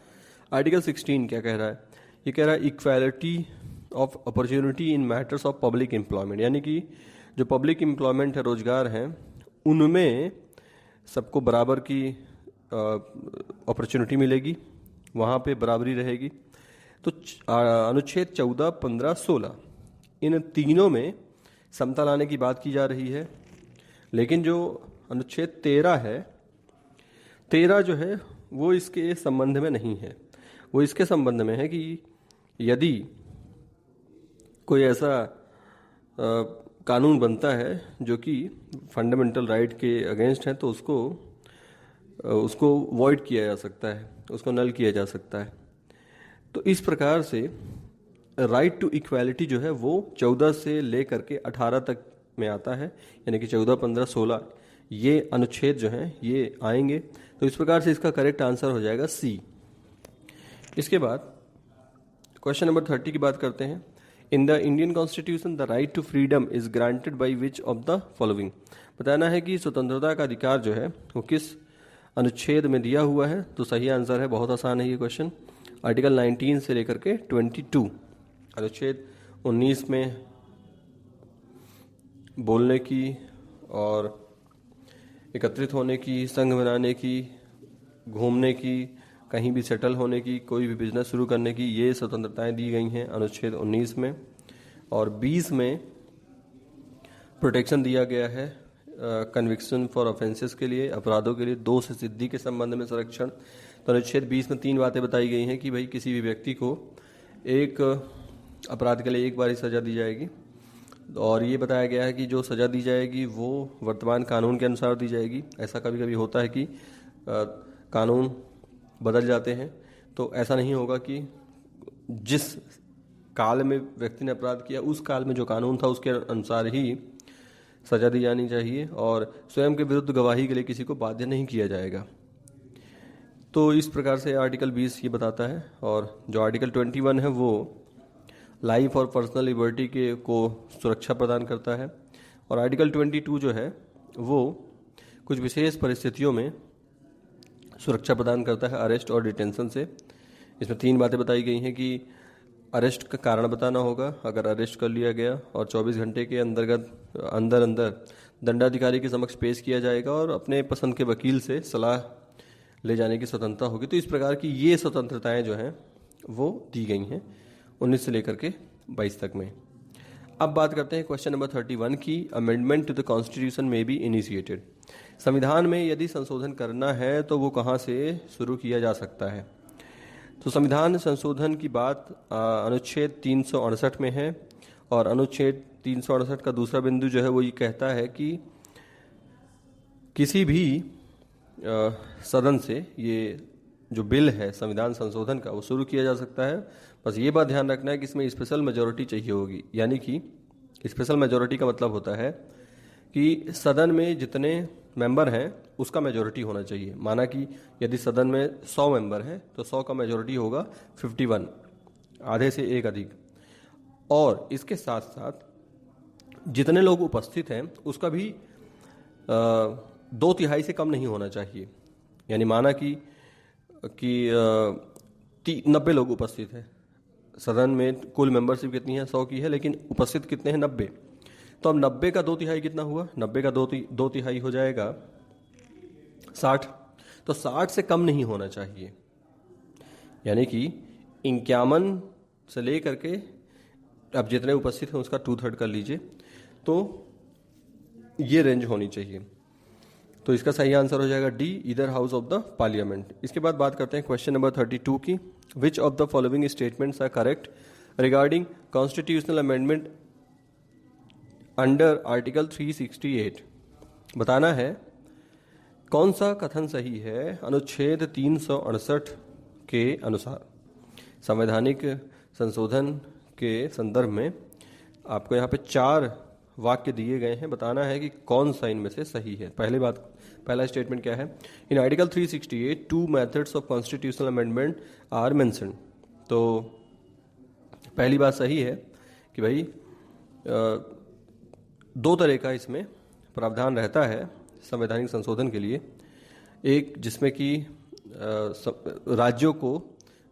आर्टिकल 16 क्या कह रहा है, ये कह रहा है equality of opportunity in matters of public employment, यानी कि जो पब्लिक एम्प्लॉयमेंट है, रोजगार हैं, उनमें सबको बराबर की अपॉर्चुनिटी मिलेगी, वहाँ पे बराबरी रहेगी। तो अनुच्छेद 14, 15, 16 इन तीनों में समता लाने की बात की जा रही है, लेकिन जो अनुच्छेद 13 है, 13 जो है वो इसके संबंध में नहीं है। वो इसके संबंध में है कि यदि कोई ऐसा कानून बनता है जो कि फंडामेंटल राइट के अगेंस्ट है, तो उसको वॉइड किया जा सकता है, उसको नल किया जा सकता है। तो इस प्रकार से राइट टू इक्वालिटी जो है वो 14 से लेकर के 18 तक में आता है, यानी कि 14, 15, 16 ये अनुच्छेद जो हैं ये आएंगे। तो इस प्रकार से इसका करेक्ट आंसर हो जाएगा सी। इसके बाद क्वेश्चन नंबर 30 की बात करते हैं। In the Indian constitution the right to freedom is granted by which of the following. बताना है कि स्वतंत्रता का अधिकार जो है वो किस अनुच्छेद में दिया हुआ है। तो सही आंसर है, बहुत आसान है ये क्वेश्चन, आर्टिकल 19 से लेकर के 22। अनुच्छेद 19 में बोलने की और एकत्रित होने की, संघ बनाने की, घूमने की, कहीं भी सेटल होने की, कोई भी बिजनेस शुरू करने की, ये स्वतंत्रताएं दी गई हैं अनुच्छेद 19 में। और 20 में प्रोटेक्शन दिया गया है कन्विक्शन फॉर ऑफेंसेस के लिए, अपराधों के लिए, दोष सिद्धि के संबंध में संरक्षण। तो अनुच्छेद 20 में 3 बातें बताई गई हैं कि भाई किसी भी व्यक्ति को एक अपराध के लिए एक बार ही सजा दी जाएगी, और ये बताया गया है कि जो सजा दी जाएगी वो वर्तमान कानून के अनुसार दी जाएगी। ऐसा कभी कभी होता है कि कानून बदल जाते हैं, तो ऐसा नहीं होगा कि जिस काल में व्यक्ति ने अपराध किया उस काल में जो कानून था उसके अनुसार ही सजा दी जानी चाहिए, और स्वयं के विरुद्ध गवाही के लिए किसी को बाध्य नहीं किया जाएगा। तो इस प्रकार से आर्टिकल 20 ये बताता है। और जो आर्टिकल 21 है वो लाइफ और पर्सनल लिबर्टी के को सुरक्षा प्रदान करता है, और आर्टिकल 22 जो है वो कुछ विशेष परिस्थितियों में सुरक्षा प्रदान करता है अरेस्ट और डिटेंशन से। इसमें 3 बातें बताई गई हैं कि अरेस्ट का कारण बताना होगा, अगर अरेस्ट कर लिया गया, और 24 घंटे के अंदर दंडाधिकारी के समक्ष पेश किया जाएगा, और अपने पसंद के वकील से सलाह ले जाने की स्वतंत्रता होगी। तो इस प्रकार की ये स्वतंत्रताएं जो हैं वो दी गई हैं 19 से लेकर के 22 तक में। अब बात करते हैं क्वेश्चन नंबर 31 की, अमेंडमेंट टू द कॉन्स्टिट्यूशन में बी इनिशिएटेड। संविधान में यदि संशोधन करना है तो वो कहाँ से शुरू किया जा सकता है। तो संविधान संशोधन की बात अनुच्छेद 368 में है, और अनुच्छेद 368 का दूसरा बिंदु जो है वो ये कहता है कि किसी भी सदन से ये जो बिल है संविधान संशोधन का वो शुरू किया जा सकता है। बस ये बात ध्यान रखना है कि इसमें स्पेशल मेजॉरिटी चाहिए होगी, यानी कि स्पेशल मेजॉरिटी का मतलब होता है कि सदन में जितने मेंबर हैं उसका मेजॉरिटी होना चाहिए। माना कि यदि सदन में 100 मेंबर हैं तो 100 का मेजॉरिटी होगा 51, आधे से एक अधिक। और इसके साथ साथ जितने लोग उपस्थित हैं उसका भी 2/3 से कम नहीं होना चाहिए। यानी माना कि 90 लोग उपस्थित हैं, सदन में कुल मेंबरशिप कितनी है, 100 की है, लेकिन उपस्थित कितने हैं, 90। तो अब 90 का 2/3 कितना हुआ, 90 का 2/3 हो जाएगा 60। तो 60 से कम नहीं होना चाहिए, यानी कि 51 से लेकर के अब जितने उपस्थित हैं उसका 2/3 कर लीजिए, तो ये रेंज होनी चाहिए। तो इसका सही आंसर हो जाएगा D, either house of the parliament. इसके बाद बात करते हैं क्वेश्चन नंबर 32 की, which of the following statements are correct regarding constitutional amendment under article 368। बताना है कौन सा कथन सही है अनुच्छेद 368 के अनुसार। संवैधानिक संशोधन के संदर्भ में आपको यहाँ पे 4 वाक्य दिए गए हैं, बताना है कि कौन सा इनमें से सही है। पहला स्टेटमेंट क्या है, in article 368 2 methods of constitutional amendment are mentioned. तो पहली बात सही है कि भाई 2 तरह का इसमें प्रावधान रहता है संवैधानिक संशोधन के लिए। एक जिसमें कि राज्यों को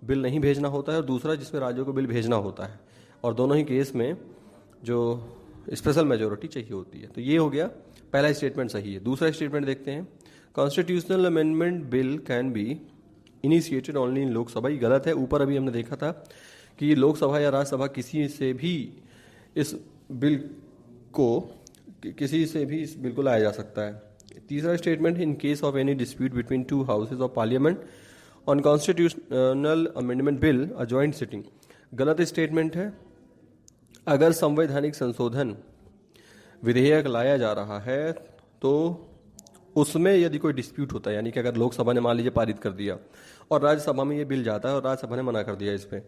बिल नहीं भेजना होता है, और दूसरा जिसमें राज्यों को बिल भेजना होता है, और दोनों ही केस में जो स्पेशल मेजॉरिटी चाहिए होती है। तो ये हो गया, पहला स्टेटमेंट सही है। दूसरा स्टेटमेंट देखते हैं, constitutional amendment bill can be initiated only in Lok Sabha. ये गलत है। ऊपर अभी हमने देखा था कि लोकसभा या राज्यसभा किसी से भी इस बिल को किसी से भी बिल्कुल लाया जा सकता है। तीसरा स्टेटमेंट है, in case of any dispute between two houses of parliament on constitutional amendment bill a joint sitting. गलत स्टेटमेंट है। अगर संवैधानिक संशोधन विधेयक लाया जा रहा है तो उसमें यदि कोई डिस्प्यूट होता है, यानी कि अगर लोकसभा ने मान लीजिए पारित कर दिया और राज्यसभा में ये बिल जाता है और राज्यसभा ने मना कर दिया इस पे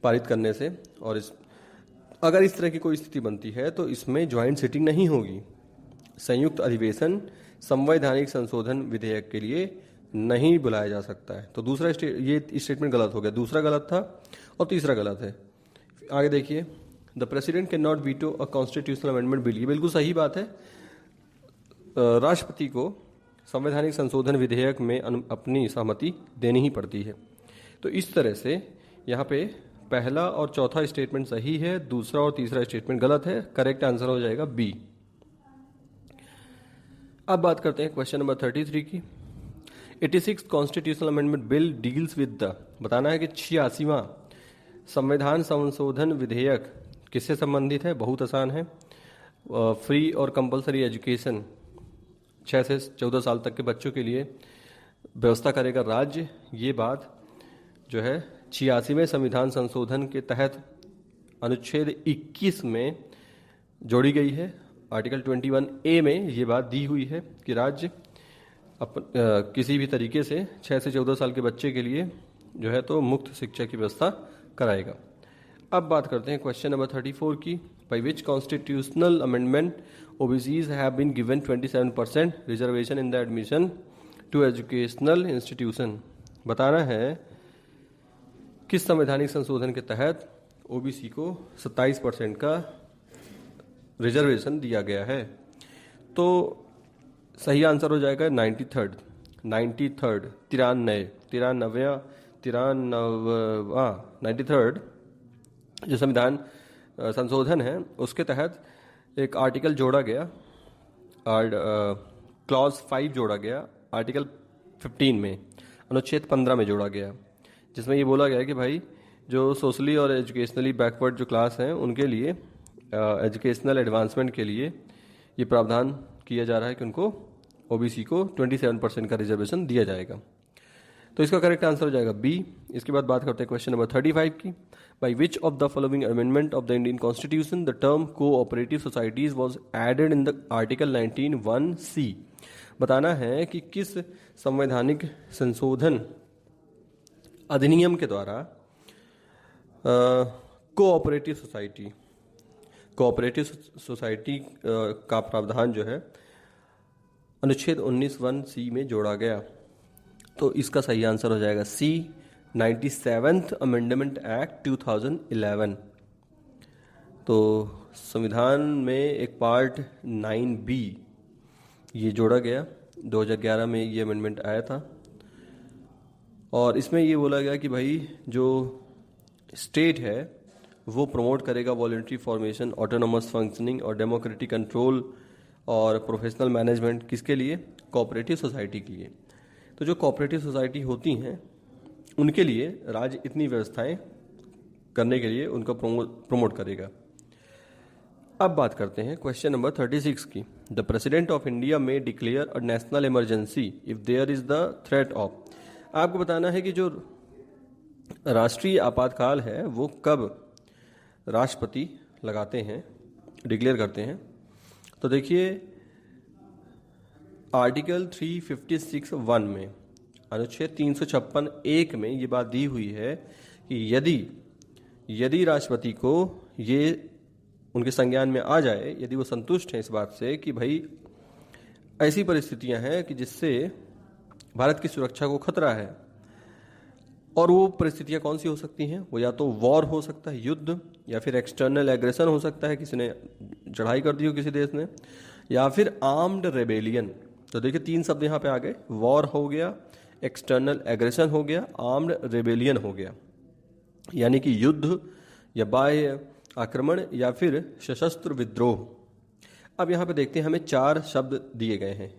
पारित करने से, और अगर इस तरह की कोई स्थिति बनती है तो इसमें ज्वाइंट सिटिंग नहीं होगी। संयुक्त अधिवेशन संवैधानिक संशोधन विधेयक के लिए नहीं बुलाया जा सकता है। तो दूसरा ये स्टेटमेंट गलत हो गया, दूसरा गलत था और तीसरा गलत है। आगे देखिए, the president can not veto a constitutional amendment bill. ये बिल्कुल सही बात है। राष्ट्रपति को संवैधानिक संशोधन विधेयक में अपनी सहमति देनी ही पड़ती है। तो इस तरह से यहाँ पे पहला और चौथा स्टेटमेंट सही है, दूसरा और तीसरा स्टेटमेंट गलत है। करेक्ट आंसर हो जाएगा बी। अब बात करते हैं क्वेश्चन नंबर 33 की। 86 constitutional amendment bill deals with the, बताना है कि 86वां संविधान संशोधन विधेयक किससे संबंधित है। बहुत आसान है, फ्री और कंपलसरी एजुकेशन 6 से 14 साल तक के बच्चों के लिए व्यवस्था करेगा राज्य। ये बात जो है 86वें संविधान संशोधन के तहत अनुच्छेद 21 में जोड़ी गई है। आर्टिकल 21A में ये बात दी हुई है कि राज्य किसी भी तरीके से 6 से 14 साल के बच्चे के लिए जो है तो मुफ्त शिक्षा की व्यवस्था कराएगा। अब बात करते हैं क्वेश्चन नंबर 34 की। By which constitutional amendment OBCs have been given 27% reservation in the admission to educational institution. बताना है किस संवैधानिक संशोधन के तहत ओबीसी को 27% का रिजर्वेशन दिया गया है। तो सही आंसर हो जाएगा 93rd 93rd जो संविधान संशोधन है उसके तहत एक आर्टिकल जोड़ा गया, क्लॉज 5 जोड़ा गया आर्टिकल 15 में, अनुच्छेद 15 में जोड़ा गया, जिसमें ये बोला गया कि भाई जो सोशली और एजुकेशनली बैकवर्ड जो क्लास हैं उनके लिए एजुकेशनल एडवांसमेंट के लिए ये प्रावधान किया जा रहा है कि उनको ओबीसी को 27% का रिजर्वेशन दिया जाएगा। तो इसका करेक्ट आंसर हो जाएगा बी। इसके बाद बात करते हैं क्वेश्चन नंबर 35 की। By which of the following amendment of the Indian constitution the term cooperative societies was added in the article 19(1)(c)। बताना है कि किस संवैधानिक संशोधन अधिनियम के द्वारा कोऑपरेटिव सोसाइटी का प्रावधान जो है अनुच्छेद 19(1)(c) में जोड़ा गया। तो इसका सही आंसर हो जाएगा सी, 97th अमेंडमेंट एक्ट 2011। तो संविधान में एक पार्ट 9B ये जोड़ा गया, 2011 में ये अमेंडमेंट आया था और इसमें ये बोला गया कि भाई जो स्टेट है वो प्रमोट करेगा वॉलंटरी फॉर्मेशन, ऑटोनोमस फंक्शनिंग और डेमोक्रेटिक कंट्रोल और प्रोफेशनल मैनेजमेंट किसके लिए, कोऑपरेटिव सोसाइटी के लिए। तो जो कोऑपरेटिव सोसाइटी होती हैं उनके लिए राज्य इतनी व्यवस्थाएं करने के लिए उनको प्रमोट करेगा। अब बात करते हैं क्वेश्चन नंबर 36 की। The president of India may declare a national emergency if there is the threat of. आपको बताना है कि जो राष्ट्रीय आपातकाल है वो कब राष्ट्रपति लगाते हैं, डिक्लेयर करते हैं। तो देखिए आर्टिकल 356(1) में, अनुच्छेद 356(1) में ये बात दी हुई है कि यदि राष्ट्रपति को ये उनके संज्ञान में आ जाए, यदि वो संतुष्ट हैं इस बात से कि भाई ऐसी परिस्थितियां हैं कि जिससे भारत की सुरक्षा को खतरा है, और वो परिस्थितियां कौन सी हो सकती हैं, वो या तो वॉर हो सकता है, युद्ध, या फिर एक्सटर्नल एग्रेशन हो सकता है, किसी ने चढ़ाई कर दी हो किसी देश ने, या फिर आर्म्ड रेबेलियन। तो देखिए 3 शब्द यहाँ पे आ गए, वॉर हो गया, एक्सटर्नल एग्रेशन हो गया, आर्म्ड रेबेलियन हो गया, यानी कि युद्ध या बाह्य आक्रमण या फिर सशस्त्र विद्रोह। अब यहाँ पे देखते हैं, हमें 4 शब्द दिए गए हैं।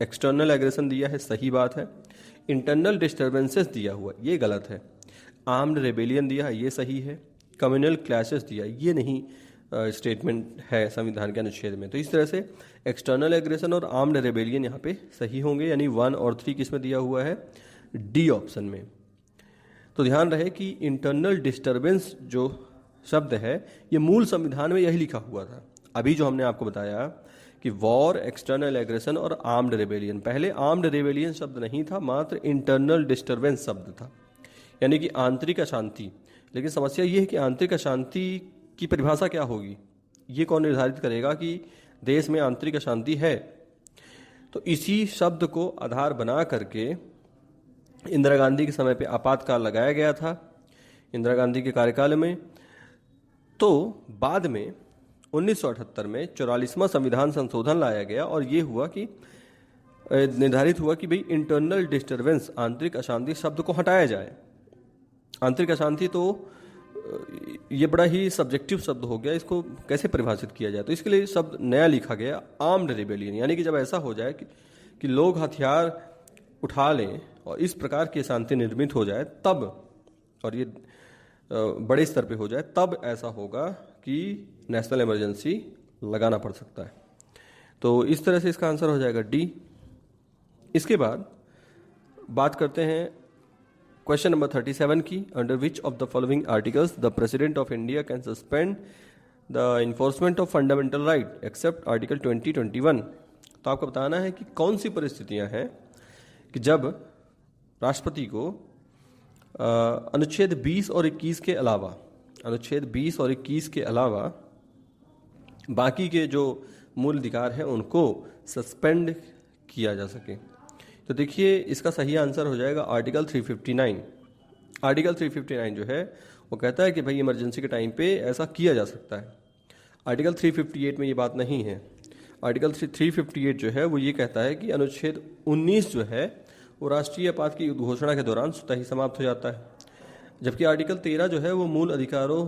एक्सटर्नल एग्रेशन दिया है, सही बात है। इंटरनल डिस्टर्बेंसेस दिया हुआ, ये गलत है। आर्म्ड रेबेलियन दिया है, ये सही है। कम्युनल क्लैशेस दिया, ये नहीं स्टेटमेंट है संविधान के अनुच्छेद में। तो इस तरह से एक्सटर्नल एग्रेशन और आर्म्ड रेबेलियन यहाँ पे सही होंगे, यानी 1 और 3 किसमें दिया हुआ है, डी ऑप्शन में। तो ध्यान रहे कि इंटरनल डिस्टरबेंस जो शब्द है ये मूल संविधान में यही लिखा हुआ था। अभी जो हमने आपको बताया कि वॉर, एक्सटर्नल एग्रेशन और आर्म्ड रेबेलियन, पहले आर्म्ड रेबेलियन शब्द नहीं था, मात्र इंटरनल डिस्टरबेंस शब्द था, यानी कि आंतरिक अशांति। लेकिन समस्या ये है कि आंतरिक अशांति की परिभाषा क्या होगी, ये कौन निर्धारित करेगा कि देश में आंतरिक अशांति है। तो इसी शब्द को आधार बना करके इंदिरा गांधी के समय पे आपातकाल लगाया गया था, इंदिरा गांधी के कार्यकाल में। तो बाद में 1978 में 44वां संविधान संशोधन लाया गया और ये हुआ कि निर्धारित हुआ कि भाई इंटरनल डिस्टरबेंस, आंतरिक अशांति शब्द को हटाया जाए। आंतरिक अशांति तो ये बड़ा ही सब्जेक्टिव शब्द हो गया, इसको कैसे परिभाषित किया जाए। तो इसके लिए शब्द नया लिखा गया, आर्म्ड रिबेलियन, यानी कि जब ऐसा हो जाए कि लोग हथियार उठा लें और इस प्रकार की अशांति निर्मित हो जाए तब, और ये बड़े स्तर पे हो जाए तब ऐसा होगा कि नेशनल इमरजेंसी लगाना पड़ सकता है। तो इस तरह से इसका आंसर हो जाएगा डी। इसके बाद बात करते हैं क्वेश्चन नंबर 37 की। Under which of the following articles the president of India can suspend the enforcement of fundamental right except article 2021। तो आपको बताना है कि कौन सी परिस्थितियां हैं कि जब राष्ट्रपति को अनुच्छेद 20 और 21 के अलावा, अनुच्छेद 20 और 21 के अलावा बाकी के जो मूल अधिकार हैं उनको सस्पेंड किया जा सके। तो देखिए इसका सही आंसर हो जाएगा आर्टिकल 359। आर्टिकल 359 जो है वो कहता है कि भाई इमरजेंसी के टाइम पे ऐसा किया जा सकता है। आर्टिकल 358 में ये बात नहीं है। आर्टिकल 358 जो है वो ये कहता है कि अनुच्छेद 19 जो है वो राष्ट्रीय आपात की घोषणा के दौरान स्वतः ही समाप्त हो जाता है, जबकि आर्टिकल 13 जो है वो मूल अधिकारों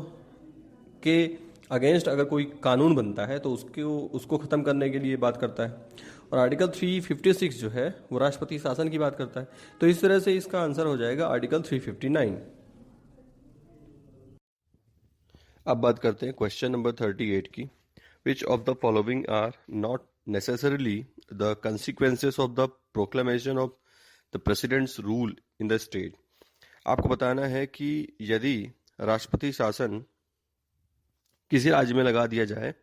के अगेंस्ट अगर कोई कानून बनता है तो उसको ख़त्म करने के लिए बात करता है, और आर्टिकल 356 जो है वो राष्ट्रपति शासन की बात करता है। तो इस तरह से इसका आंसर हो जाएगा आर्टिकल 359। अब बात करते हैं क्वेश्चन नंबर 38 की। Which of the following are not necessarily the consequences of the proclamation of the president's rule in the state. आपको बताना है कि यदि राष्ट्रपति शासन किसी राज्य में लगा दिया जाए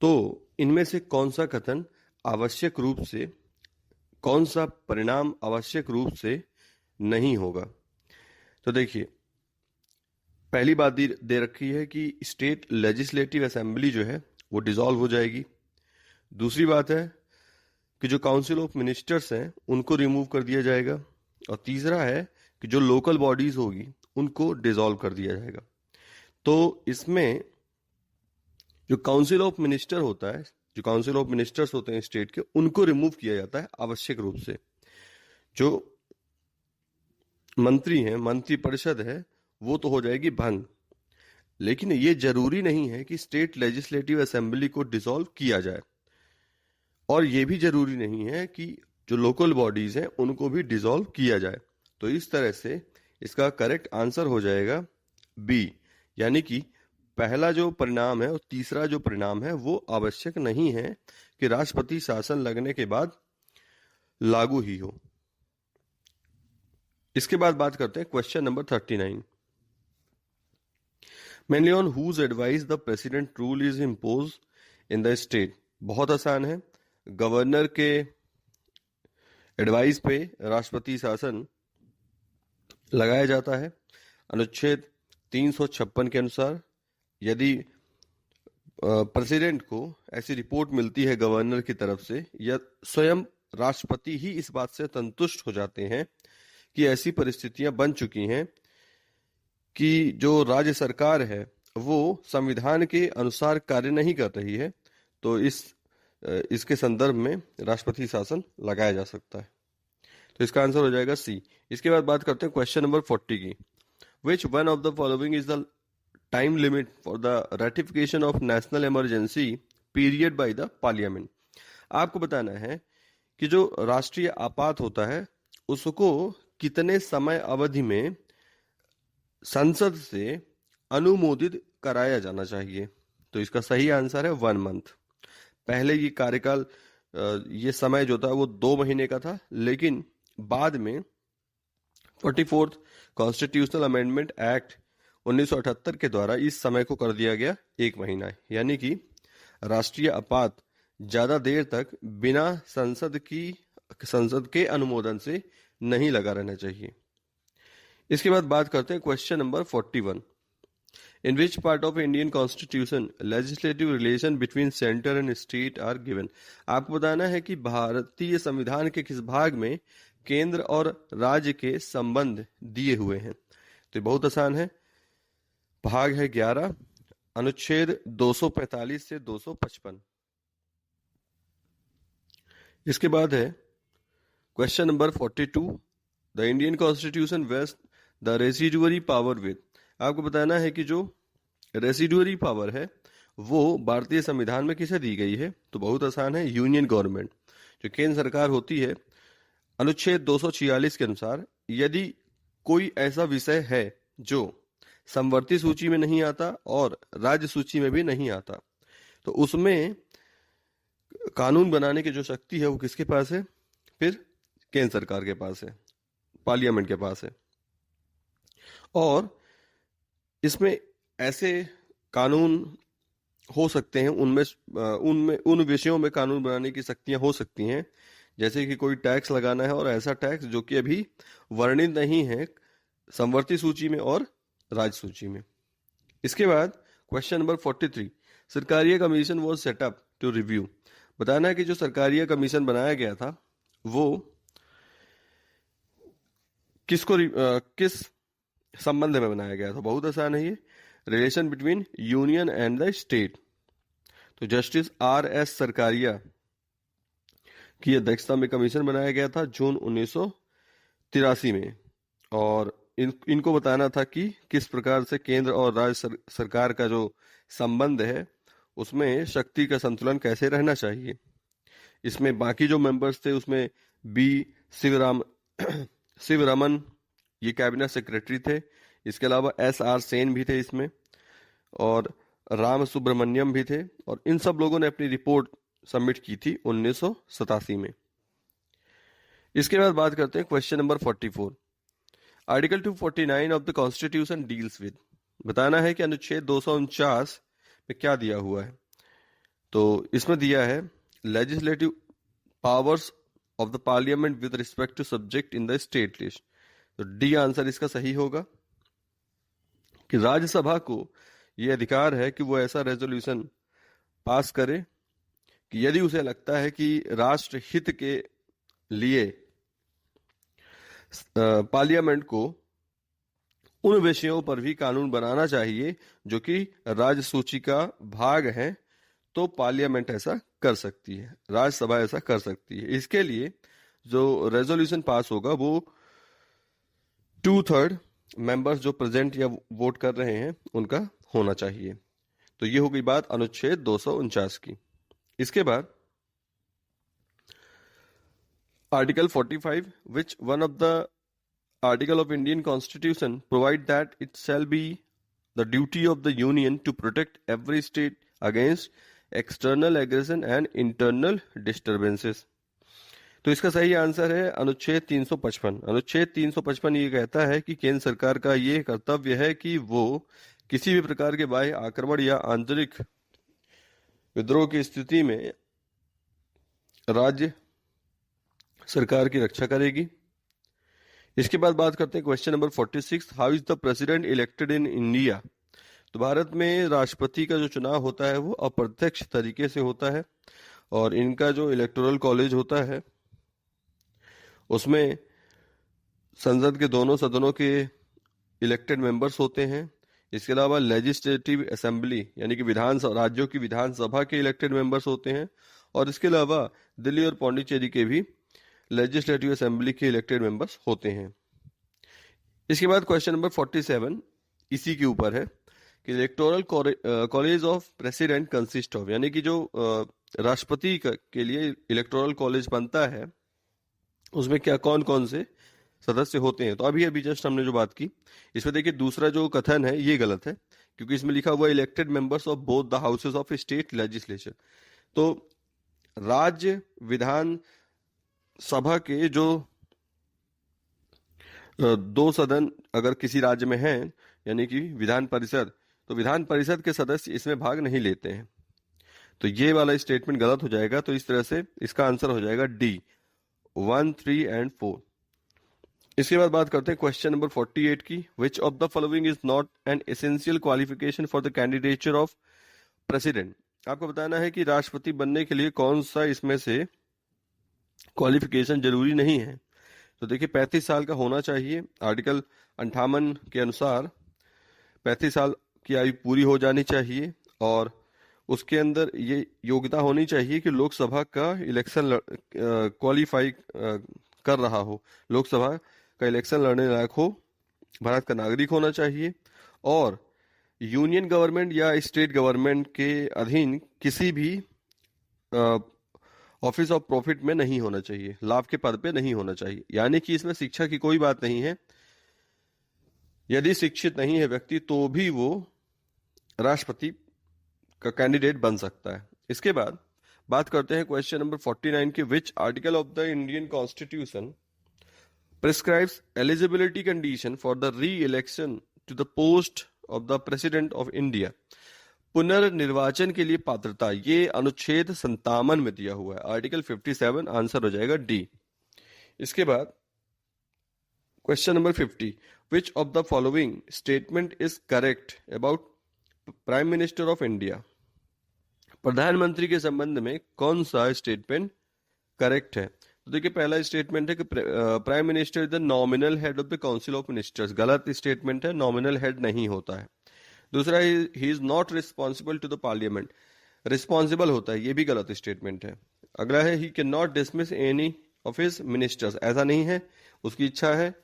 तो इनमें से कौन सा कथन आवश्यक रूप से, कौन सा परिणाम आवश्यक रूप से नहीं होगा। तो देखिए पहली बात दे रखी है कि स्टेट लेजिस्लेटिव असेंबली जो है वो डिसॉल्व हो जाएगी। दूसरी बात है कि जो काउंसिल ऑफ मिनिस्टर्स हैं उनको रिमूव कर दिया जाएगा, और तीसरा है कि जो लोकल बॉडीज होगी उनको डिसॉल्व कर दिया जाएगा। तो इसमें जो काउंसिल ऑफ मिनिस्टर होता है, जो काउंसिल ऑफ मिनिस्टर्स होते हैं स्टेट के, उनको रिमूव किया जाता है आवश्यक रूप से। जो मंत्री हैं, मंत्री परिषद है, वो तो हो जाएगी भंग। लेकिन ये जरूरी नहीं है कि स्टेट लेजिस्लेटिव असेंबली को डिसॉल्व किया जाए, और ये भी जरूरी नहीं है कि जो लोकल बॉडीज हैं उनको भी डिसॉल्व किया जाए। तो इस तरह से इसका करेक्ट आंसर हो जाएगा बी, यानी कि पहला जो परिणाम है और तीसरा जो परिणाम है वो आवश्यक नहीं है कि राष्ट्रपति शासन लगने के बाद लागू ही हो। इसके बाद बात करते हैं question number 39। Mainly on whose advice the president rule is impose in the state. बहुत आसान है, गवर्नर के एडवाइस पे राष्ट्रपति शासन लगाया जाता है। अनुच्छेद 356 के अनुसार यदि प्रेसिडेंट को ऐसी रिपोर्ट मिलती है गवर्नर की तरफ से, या स्वयं राष्ट्रपति ही इस बात से संतुष्ट हो जाते हैं कि ऐसी परिस्थितियां बन चुकी हैं कि जो राज्य सरकार है वो संविधान के अनुसार कार्य नहीं कर रही है, तो इसके संदर्भ में राष्ट्रपति शासन लगाया जा सकता है। तो इसका आंसर हो जाएगा सी। इसके बाद बात करते हैं क्वेश्चन नंबर 40 की। विच one of the following is the time limit for the ratification of national emergency period by the parliament. आपको बताना है कि जो राष्ट्रीय आपात होता है उसको कितने समय अवधि में संसद से अनुमोदित कराया जाना चाहिए। तो इसका सही आंसर है 1 मंथ। पहले ये कार्यकाल ये समय जो था वो 2 महीने का था, लेकिन बाद में 44th कॉन्स्टिट्यूशनल अमेंडमेंट एक्ट 1978 के द्वारा इस समय को कर दिया गया 1 महीना, यानी कि राष्ट्रीय आपात ज्यादा देर तक बिना संसद के अनुमोदन से नहीं लगा रहना चाहिए। इसके बाद बात करते हैं question number 41। In which part of Indian constitution legislative relation between centre and state are given. आपको बताना है कि भारतीय संविधान के किस भाग में केंद्र और राज्य के संबंध दिए हुए हैं। तो ये बहुत आसान है, भाग है 11, अनुच्छेद 245 से 255। इसके बाद है question number 42। The Indian constitution vest the residuary power with. आपको बताना है कि जो रेसिडुअरी पावर है वो भारतीय संविधान में किसे दी गई है। तो बहुत आसान है, यूनियन गवर्नमेंट, जो केंद्र सरकार होती है। अनुच्छेद 246 के अनुसार यदि कोई ऐसा विषय है जो समवर्ती सूची में नहीं आता और राज्य सूची में भी नहीं आता, तो उसमें कानून बनाने की जो शक्ति है वो किसके पास है? फिर केंद्र सरकार के पास है, पार्लियामेंट के पास है। और इसमें ऐसे कानून हो सकते हैं, उन विषयों में कानून बनाने की शक्तियां हो सकती हैं, जैसे कि कोई टैक्स लगाना है और ऐसा टैक्स जो कि अभी वर्णित नहीं है समवर्ती सूची में और राज्य सूची में। इसके बाद question number 43। Sarkaria commission was set up to review. बताना है कि जो सरकारीय कमीशन बनाया गया था वो किस संबंध में बनाया गया था। बहुत आसान है ये, relation between union and the state. तो जस्टिस RS सरकारिया की अध्यक्षता में कमीशन बनाया गया था जून 1983 में, और इनको बताना था कि किस प्रकार से केंद्र और राज्य सरकार का जो संबंध है उसमें शक्ति का संतुलन कैसे रहना चाहिए। इसमें बाकी जो मेंबर्स थे उसमें शिवरमन ये कैबिनेट सेक्रेटरी थे। इसके अलावा SR सेन भी थे इसमें, और राम सुब्रमण्यम भी थे, और इन सब लोगों ने अपनी रिपोर्ट सबमिट की थी 1987 में। इसके बाद बात करते हैं question number 44। Article 249 of the constitution deals with. बताना है कि अनुच्छेद 249 में क्या दिया हुआ है। तो इसमें दिया है legislative powers of the parliament with respect to subject in the state list. तो डी आंसर इसका सही होगा कि राज्यसभा को यह अधिकार है कि वो ऐसा रेजोल्यूशन पास करे कि यदि उसे लगता है कि राष्ट्र हित के लिए पार्लियामेंट को उन विषयों पर भी कानून बनाना चाहिए जो कि राज्य सूची का भाग है, तो पार्लियामेंट ऐसा कर सकती है, राज्यसभा ऐसा कर सकती है। इसके लिए जो रेजोल्यूशन पास होगा वो 2/3 मेंबर्स जो प्रेजेंट या वोट कर रहे हैं उनका होना चाहिए। तो ये हो गई बात अनुच्छेद 249 की। इसके बाद article 45, which one of the article of Indian Constitution provide that it shall be the duty of the Union to protect every state against external aggression and internal disturbances। तो इसका सही आंसर है अनुच्छेद 355। अनुच्छेद 355 ये कहता है कि केंद्र सरकार का ये कर्तव्य है कि वो किसी भी प्रकार के बाह्य आक्रमण या आंतरिक विद्रोह की स्थिति में राज्य सरकार की रक्षा करेगी। इसके बाद बात करते हैं question number 46। How is the president elected in India. तो भारत में राष्ट्रपति का जो चुनाव होता है वो अप्रत्यक्ष तरीके से होता है, और इनका जो इलेक्टोरल कॉलेज होता है उसमें संसद के दोनों सदनों के इलेक्टेड मेंबर्स होते हैं। इसके अलावा लेजिस्लेटिव असेंबली यानी कि राज्यों की विधानसभा के इलेक्टेड मेंबर्स होते हैं, और इसके अलावा दिल्ली और पौंडीचेरी के भी लेजिस्लेटिव असेंबली के इलेक्टेड मेंबर्स होते हैं। इसके बाद क्वेश्चन नंबर 47 इसी के ऊपर है कि electoral college of president consist of, यानी कि जो राष्ट्रपति के लिए इलेक्टोरल कॉलेज बनता है उसमें क्या कौन कौन से सदस्य होते हैं। तो अभी जस्ट हमने जो बात की इसमें देखिए दूसरा जो कथन है ये गलत है क्योंकि इसमें लिखा हुआ elected members of both the houses of state legislature. तो राज्य विधान सभा के जो दो सदन अगर किसी राज्य में हैं, यानी कि विधान परिषद, तो विधान परिषद के सदस्य इसमें भाग नहीं लेते हैं। तो ये वाला स्टेटमेंट गलत हो जाएगा। तो इस तरह से इसका आंसर हो जाएगा डी, 1, 3 एंड 4। इसके बाद बात करते हैं क्वेश्चन नंबर 48 की। Which of the following is not an essential qualification for the candidature of president. आपको बताना है कि राष्ट्रपति बनने के लिए कौन सा इसमें से क्वालिफिकेशन जरूरी नहीं है। तो देखिए 35 साल का होना चाहिए, आर्टिकल 58 के अनुसार 35 साल की आयु पूरी हो जानी चाहिए, और उसके अंदर ये योग्यता होनी चाहिए कि लोकसभा का इलेक्शन क्वालिफाई कर रहा हो, लोकसभा का इलेक्शन लड़ने लायक हो, भारत का नागरिक होना चाहिए, और यूनियन गवर्नमेंट या स्टेट गवर्नमेंट के अधीन किसी भी ऑफिस ऑफ प्रॉफिट में नहीं होना चाहिए, लाभ के पद पे नहीं होना चाहिए। यानी कि इसमें शिक्षा की कोई बात नहीं है। यदि शिक्षित नहीं है व्यक्ति तो भी वो राष्ट्रपति का कैंडिडेट बन सकता है। इसके बाद बात करते हैं क्वेश्चन नंबर 49 की। Which article of the Indian constitution prescribes eligibility condition for the re election to the post of the president of India. पुनर्निर्वाचन के लिए पात्रता, ये अनुच्छेद 57 में दिया हुआ है, आर्टिकल 57। आंसर हो जाएगा डी। इसके बाद question number 50। Which of the following statement is correct about prime minister of India. प्रधानमंत्री के संबंध में कौन सा स्टेटमेंट करेक्ट है। तो देखिए पहला स्टेटमेंट है कि prime minister is the nominal head of the council of ministers. गलत स्टेटमेंट है, नॉमिनल हेड नहीं होता है। दूसरा, he is not responsible to the parliament, responsible होता है, ये भी गलत स्टेटमेंट है। अगला है he can not dismiss any of his ministers, ऐसा नहीं है, उसकी इच्छा है,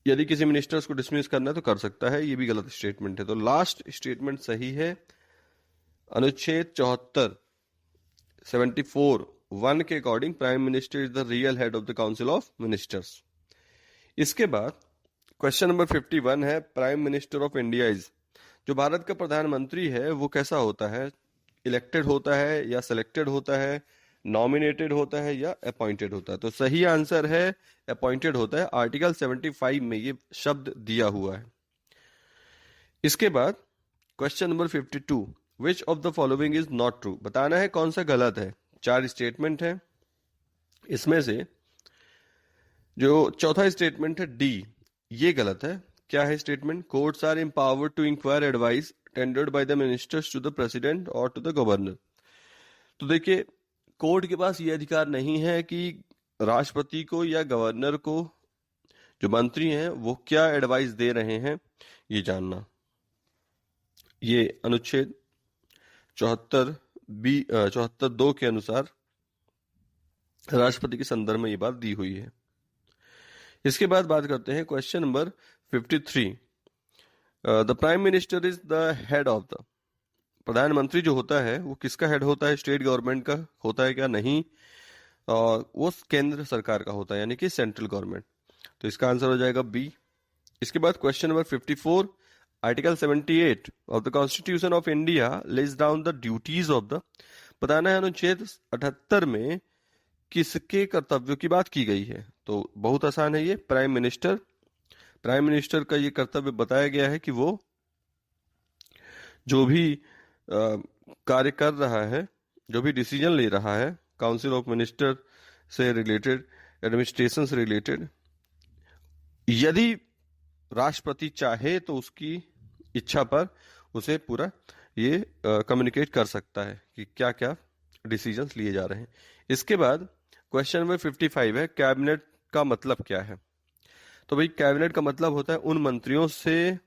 यदि किसी मिनिस्टर्स को डिसमिस करना है तो कर सकता है, ये भी गलत स्टेटमेंट है। तो लास्ट स्टेटमेंट सही है। अनुच्छेद 74 74(1) के according prime minister is the real head of the council of ministers. इसके बाद क्वेश्चन नंबर 51 है, prime minister of India is, जो भारत का प्रधानमंत्री है वो कैसा होता है, इलेक्टेड होता है या सिलेक्टेड होता है, नॉमिनेटेड होता है या अपॉइंटेड होता है। तो सही आंसर है अपॉइंटेड होता है, आर्टिकल 75 में ये शब्द दिया हुआ है। इसके बाद question number 52, which of the following is not true. बताना है कौन सा गलत है। 4 स्टेटमेंट है, इसमें से जो चौथा स्टेटमेंट है डी, ये गलत है। क्या है statement? Courts are empowered to inquire advice tendered by the ministers to the president और टू द गवर्नर। तो देखिए कोर्ट के पास ये अधिकार नहीं है कि राष्ट्रपति को या गवर्नर को, जो मंत्री हैं, वो क्या एडवाइस दे रहे हैं ये जानना। ये अनुच्छेद 74(2) के अनुसार राष्ट्रपति के संदर्भ में ये बात दी हुई है। इसके बाद बात करते हैं question number 53। The prime minister is the head of the, प्रधानमंत्री जो होता है वो किसका हेड होता है? स्टेट गवर्नमेंट का होता है क्या? नहीं, वो केंद्र सरकार का होता है, यानी कि सेंट्रल गवर्नमेंट। तो इसका आंसर हो जाएगा बी। इसके बाद question number 54, article 78 of the constitution of India lays down the duties of the, बताना है अनुच्छेद 78 में किसके कर्तव्यों की बात की गई है। तो बहुत आसान है ये, प्राइम मिनिस्टर। प्राइम मिनिस्टर का ये कर्तव्य बताया गया है कि वो जो भी कार्य कर रहा है, जो भी डिसीजन ले रहा है काउंसिल ऑफ मिनिस्टर से रिलेटेड, एडमिनिस्ट्रेशन से रिलेटेड, यदि राष्ट्रपति चाहे तो उसकी इच्छा पर उसे पूरा ये कम्युनिकेट कर सकता है कि क्या क्या डिसीजंस लिए जा रहे हैं। इसके बाद क्वेश्चन नंबर 55 है, कैबिनेट का मतलब क्या है? तो भाई कैबिनेट का मतलब होता है उन मंत्रियों से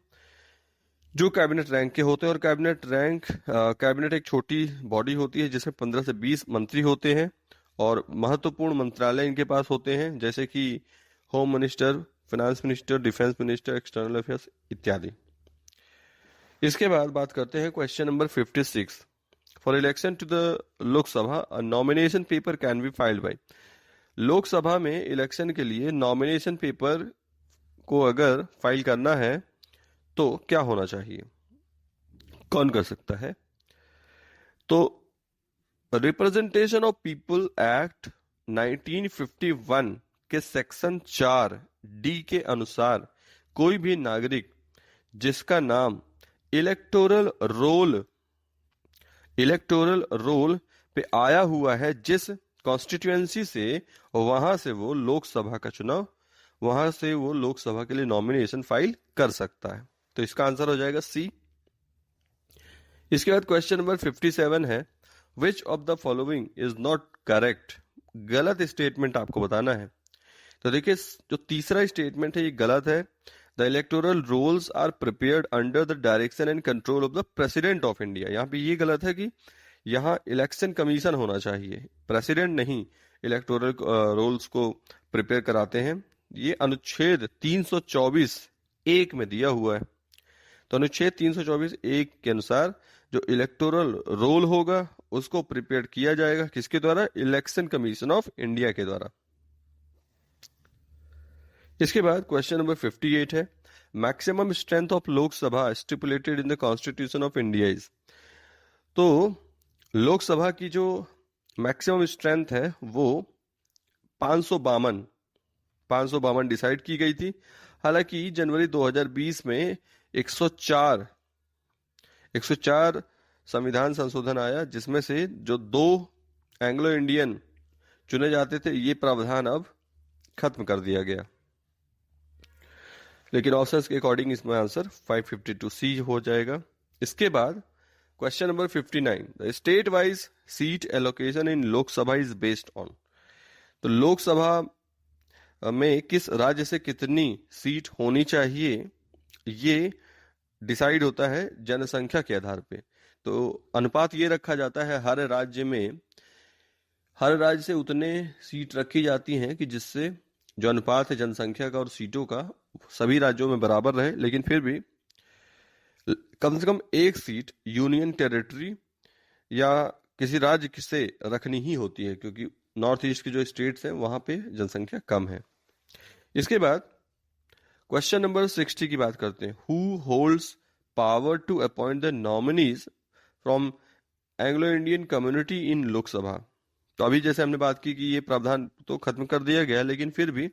जो कैबिनेट रैंक के होते हैं, और कैबिनेट एक छोटी बॉडी होती है जिसमें 15 से 20 मंत्री होते हैं, और महत्वपूर्ण मंत्रालय इनके पास होते हैं, जैसे कि home minister, finance minister, defence minister, external affairs इत्यादि। इसके बाद बात करते हैं question number 56, for election to the Lok Sabha nomination paper can be filed by. Lok Sabha में इलेक्शन के लिए नॉमिनेशन पेपर को अगर फाइल करना है तो क्या होना चाहिए, कौन कर सकता है? तो रिप्रेजेंटेशन ऑफ पीपल एक्ट 1951 के सेक्शन 4 डी के अनुसार कोई भी नागरिक जिसका नाम इलेक्टोरल रोल पे आया हुआ है, जिस कॉन्स्टिट्यूएंसी से वहां से वो लोकसभा का चुनाव, वहां से वो लोकसभा के लिए नॉमिनेशन फाइल कर सकता है। तो इसका आंसर हो जाएगा सी। इसके बाद क्वेश्चन नंबर 57 है, which of the following is not correct? गलत स्टेटमेंट आपको बताना है। तो देखिए, जो तीसरा स्टेटमेंट है ये गलत है। The electoral rolls are prepared under the direction and control of the president of India. यहाँ पे ये गलत है कि यहाँ इलेक्शन कमीशन होना चाहिए, प्रेसिडेंट नहीं इलेक्टोरल रोल्स को प्रिपेयर कराते हैं। ये अनुच्छेद 324(1) में दिया हुआ है। तो अनुच्छेद 324(1) के अनुसार जो इलेक्टोरल रोल होगा उसको प्रिपेयर किया जाएगा किसके द्वारा? इलेक्शन कमीशन ऑफ इंडिया के द्वारा। इसके बाद क्वेश्चन नंबर 58 है, maximum strength of Lok Sabha stipulated in the constitution of India is. तो लोकसभा की जो मैक्सिमम स्ट्रेंथ है वो 552 डिसाइड की गई थी। हालांकि जनवरी 2020 में 104 संविधान संशोधन आया, जिसमें से जो 2 एंग्लो इंडियन चुने जाते थे ये प्रावधान अब खत्म कर दिया गया। लेकिन ऑप्शंस के अकॉर्डिंग इसमें आंसर 552 सी हो जाएगा। इसके बाद question number 59, the state wise seat allocation in Lok Sabha is based on. तो लोकसभा में किस राज्य से कितनी सीट होनी चाहिए ये डिसाइड होता है जनसंख्या के आधार पे। तो अनुपात ये रखा जाता है हर राज्य से उतने सीट रखी जाती हैं कि जिससे जो अनुपात है जनसंख्या का और सीटों का सभी राज्यों में बराबर रहे, लेकिन फिर भी कम से कम एक सीट यूनियन टेरिटरी या किसी राज्य से रखनी ही होती है, क्योंकि नॉर्थ ईस्ट के जो स्टेट्स हैं वहां पे जनसंख्या कम है। इसके बाद क्वेश्चन नंबर 60 की बात करते हैं, who holds power to appoint the nominees from Anglo Indian community in Lok Sabha. तो अभी जैसे हमने बात की कि ये प्रावधान तो खत्म कर दिया गया, लेकिन फिर भी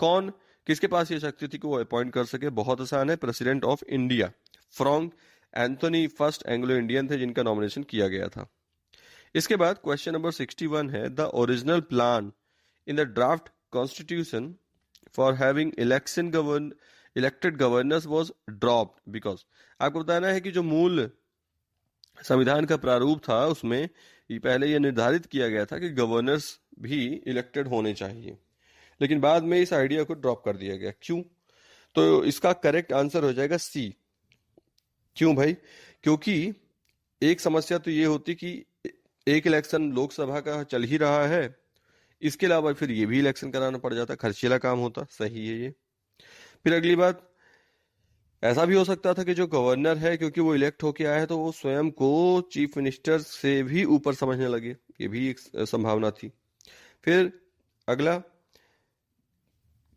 कौन किसके पास ये शक्ति थी कि वो अपॉइंट कर सके? बहुत आसान है, president of India. Frank Anthony first Anglo Indian थे जिनका नॉमिनेशन किया गया था। इसके बाद क्वेश्चन नंबर 61 है, the original plan in the draft constitution for having elected governors was dropped because. आपको बताना है कि जो मूल संविधान का प्रारूप था उसमें पहले यह निर्धारित किया गया था कि गवर्नर्स भी इलेक्टेड होने चाहिए, लेकिन बाद में इस आइडिया को ड्रॉप कर दिया गया। क्यों? तो इसका करेक्ट आंसर हो जाएगा सी। क्यों भाई? क्योंकि एक समस्या तो ये होती कि एक इलेक्शन लोकसभा का चल ही रहा है, इसके अलावा फिर ये भी इलेक्शन कराना पड़ जाता, खर्चीला काम होता। सही है ये। फिर अगली बात, ऐसा भी हो सकता था कि जो गवर्नर है क्योंकि वो इलेक्ट होके आया है तो वो स्वयं को चीफ मिनिस्टर से भी ऊपर समझने लगे, ये भी एक संभावना थी। फिर अगला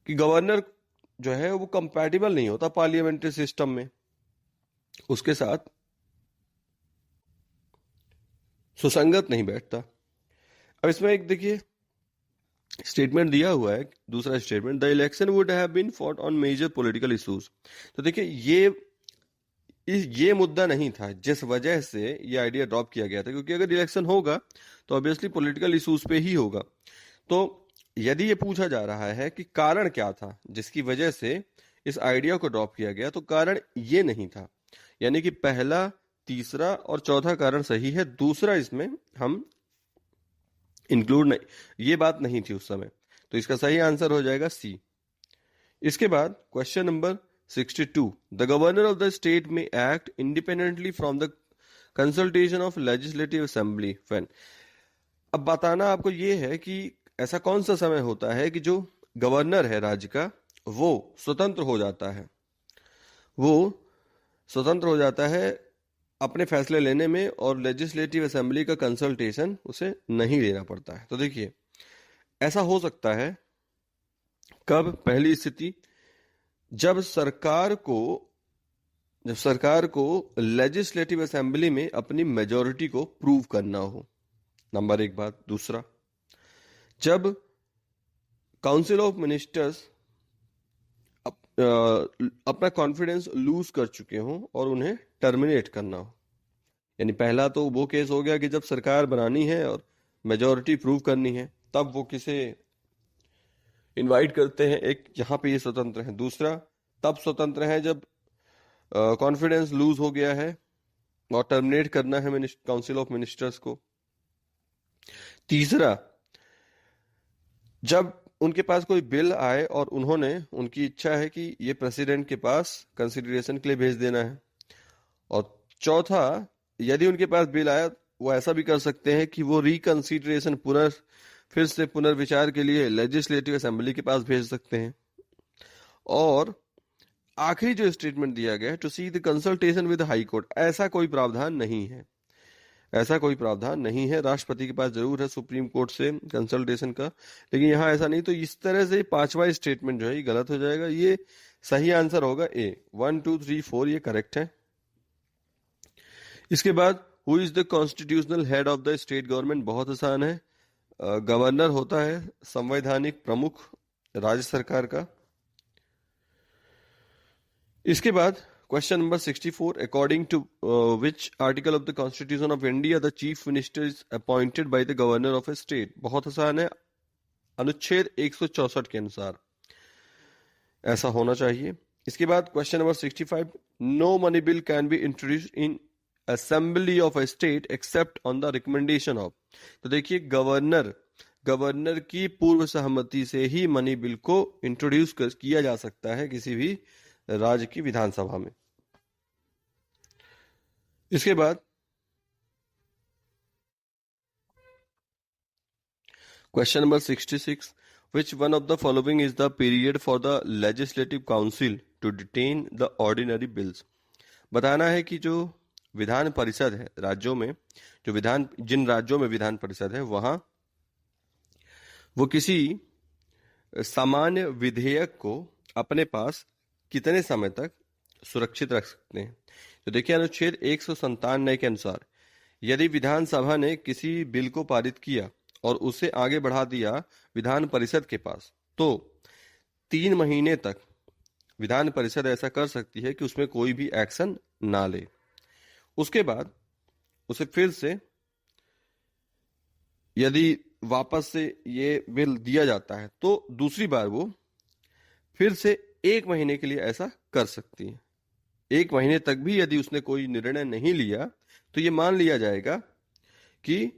कि गवर्नर जो है वो कंपैटिबल नहीं होता पार्लियामेंट्री सिस्टम में, उसके साथ सुसंगत नहीं बैठता। अब इसमें एक देखिए स्टेटमेंट दिया हुआ है, दूसरा statement, the election would have been fought on major political issues. तो देखिए ये मुद्दा नहीं था जिस वजह से ये आइडिया ड्रॉप किया गया था, क्योंकि अगर इलेक्शन होगा तो ऑब्वियसली पॉलिटिकल इश्यूज पे ही होगा। तो यदि ये पूछा जा रहा है कि कारण क्या था जिसकी वजह से इस आइडिया को ड्रॉप किया गया, तो कारण ये नहीं था। यानी कि पहला, तीसरा और चौथा कारण सही है, दूसरा इसमें हम इंक्लूड नहीं, ये बात नहीं थी उस समय। तो इसका सही आंसर हो जाएगा सी। इसके बाद question number 62, the governor of the state may act independently from the consultation of legislative assembly when. अब बताना आपको ये है कि ऐसा कौन सा समय होता है कि जो गवर्नर है राज्य का वो स्वतंत्र हो जाता है, अपने फैसले लेने में, और लेजिस्लेटिव असेंबली का कंसल्टेशन उसे नहीं लेना पड़ता है। तो देखिए ऐसा हो सकता है कब? पहली स्थिति, जब सरकार को जब सरकार को लेजिस्लेटिव असेंबली में अपनी मेजॉरिटी को प्रूव करना हो, नंबर एक बात। दूसरा, जब काउंसिल ऑफ मिनिस्टर्स अपना कॉन्फिडेंस लूज कर चुके हों और उन्हें टर्मिनेट करना हो। यानी पहला तो वो केस हो गया कि जब सरकार बनानी है और मेजॉरिटी प्रूव करनी है, तब वो किसे इनवाइट करते हैं, एक यहाँ पे ये स्वतंत्र है। दूसरा, तब स्वतंत्र है जब कॉन्फिडेंस लूज हो गया है और टर्मिनेट करना है काउंसिल ऑफ मिनिस्टर्स को। तीसरा, जब उनके पास कोई बिल आए और उनकी इच्छा है कि ये प्रेसिडेंट के पास कंसिडरेशन के लिए भेज देना है। और चौथा, यदि उनके पास बिल आया, वो ऐसा भी कर सकते हैं कि वो रिकंसिडरेशन फिर से पुनर्विचार के लिए लेजिस्लेटिव असेंबली के पास भेज सकते हैं। और आखिरी जो स्टेटमेंट दिया गया है, to see the consultation with high court, ऐसा कोई प्रावधान नहीं है। ऐसा कोई प्रावधान नहीं है। राष्ट्रपति के पास जरूर है सुप्रीम कोर्ट से कंसल्टेशन का, लेकिन यहां ऐसा नहीं। तो इस तरह से पांचवा स्टेटमेंट जो है ये गलत हो जाएगा। ये सही आंसर होगा ए। 1 2 3 4 ये करेक्ट है। इसके बाद, who is the constitutional head of the state government, बहुत आसान है। गवर्नर होता है संवैधानिक प्रमुख राज्य सरकार का। इसके बाद question number 64, according to which article of the constitution of India the chief minister is appointed by the governor of a state, बहुत आसान है। अनुच्छेद 164 के अनुसार ऐसा होना चाहिए। इसके बाद question number 65, no money bill can be introduced in assembly of a state except on the recommendation of. तो देखिए, गवर्नर की पूर्व सहमति से ही मनी बिल को इंट्रोड्यूस किया जा सकता है किसी भी राज्य की विधानसभा में। इसके बाद question number 66, which one of the following is the period for the legislative council to detain the ordinary bills. बताना है कि जो विधान परिषद है राज्यों में, जिन राज्यों में विधान परिषद है, वहां वो किसी सामान्य विधेयक को अपने पास कितने समय तक सुरक्षित रख सकते हैं। तो देखिए, अनुच्छेद 197 के अनुसार यदि विधानसभा ने किसी बिल को पारित किया और उसे आगे बढ़ा दिया विधान परिषद के पास, तो 3 महीने तक विधान परिषद ऐसा कर सकती है कि उसमें कोई भी एक्शन ना ले। उसके बाद उसे फिर से, यदि वापस से ये बिल दिया जाता है, तो दूसरी बार वो फिर से 1 महीने के लिए ऐसा कर सकती है। 1 महीने तक भी यदि उसने कोई निर्णय नहीं लिया, तो ये मान लिया जाएगा कि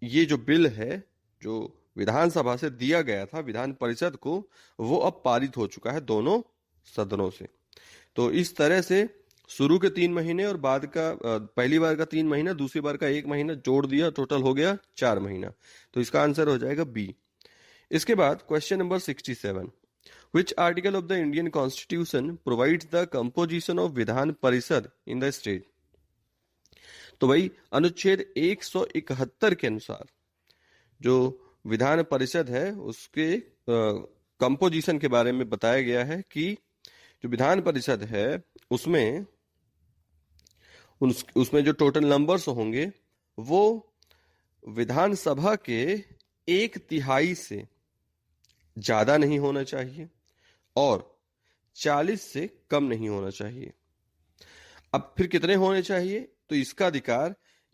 ये जो बिल है, जो विधानसभा से दिया गया था विधान परिषद को, वो अब पारित हो चुका है दोनों सदनों से। तो इस तरह से शुरू के 3 महीने और बाद का पहली बार का 3 महीना, दूसरी बार का 1 महीना जोड़ दिया, टोटल हो गया 4 महीना। तो इसका आंसर हो जाएगा बी। इसके बाद question number 67, which article of the Indian Constitution provides the composition of Vidhan Parishad in the state। तो भाई, अनुच्छेद 171 के अनुसार जो विधान परिषद है उसके कंपोजिशन के बारे में बताया गया है कि जो विधान परिषद है उसमें जो टोटल नंबर्स होंगे वो विधानसभा के 1/3 से ज्यादा नहीं होना चाहिए और 40 से कम नहीं होना चाहिए। अब फिर कितने होने चाहिए? तो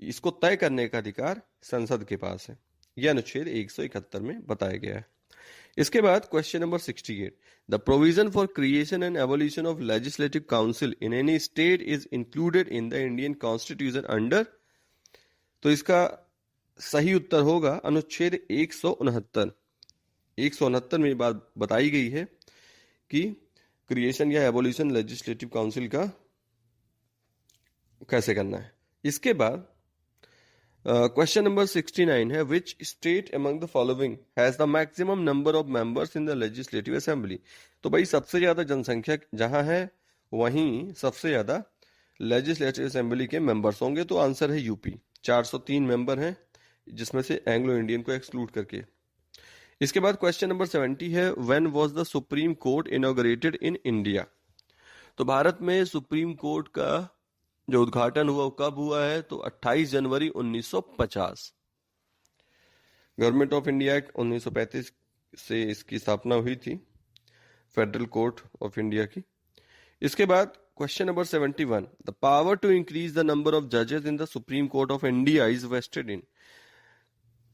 इसको तय करने का अधिकार संसद के पास है। यह अनुच्छेद 171 में बताया गया है। इसके बाद question number 68, the provision for creation and evolution of legislative council in any state is included in the Indian constitution under. तो इसका सही उत्तर होगा अनुच्छेद 169। 169 में बात बताई गई है कि क्रिएशन या एवोल्यूशन लेजिस्लेटिव काउंसिल का कैसे करना है। इसके बाद क्वेश्चन नंबर 69 है, which state among the following has the maximum number of members in the legislative assembly. तो भाई, सबसे ज्यादा जनसंख्या जहां है वहीं सबसे ज्यादा लेजिस्लेटिव असेंबली के मेंबर्स होंगे। तो आंसर है यूपी। 403 मेंबर हैं, जिसमें से एंग्लो इंडियन को एक्सक्लूड करके। इसके बाद क्वेश्चन नंबर 70 है, when was the supreme court inaugurated in India. तो भारत में सुप्रीम कोर्ट का जो उद्घाटन हुआ वो कब हुआ है? तो 28 जनवरी 1950। गवर्नमेंट ऑफ इंडिया एक्ट 1935 से इसकी स्थापना हुई थी, फेडरल कोर्ट ऑफ इंडिया की। इसके बाद question number 71, the power to increase the number of जजेस in the supreme court of India is vested in.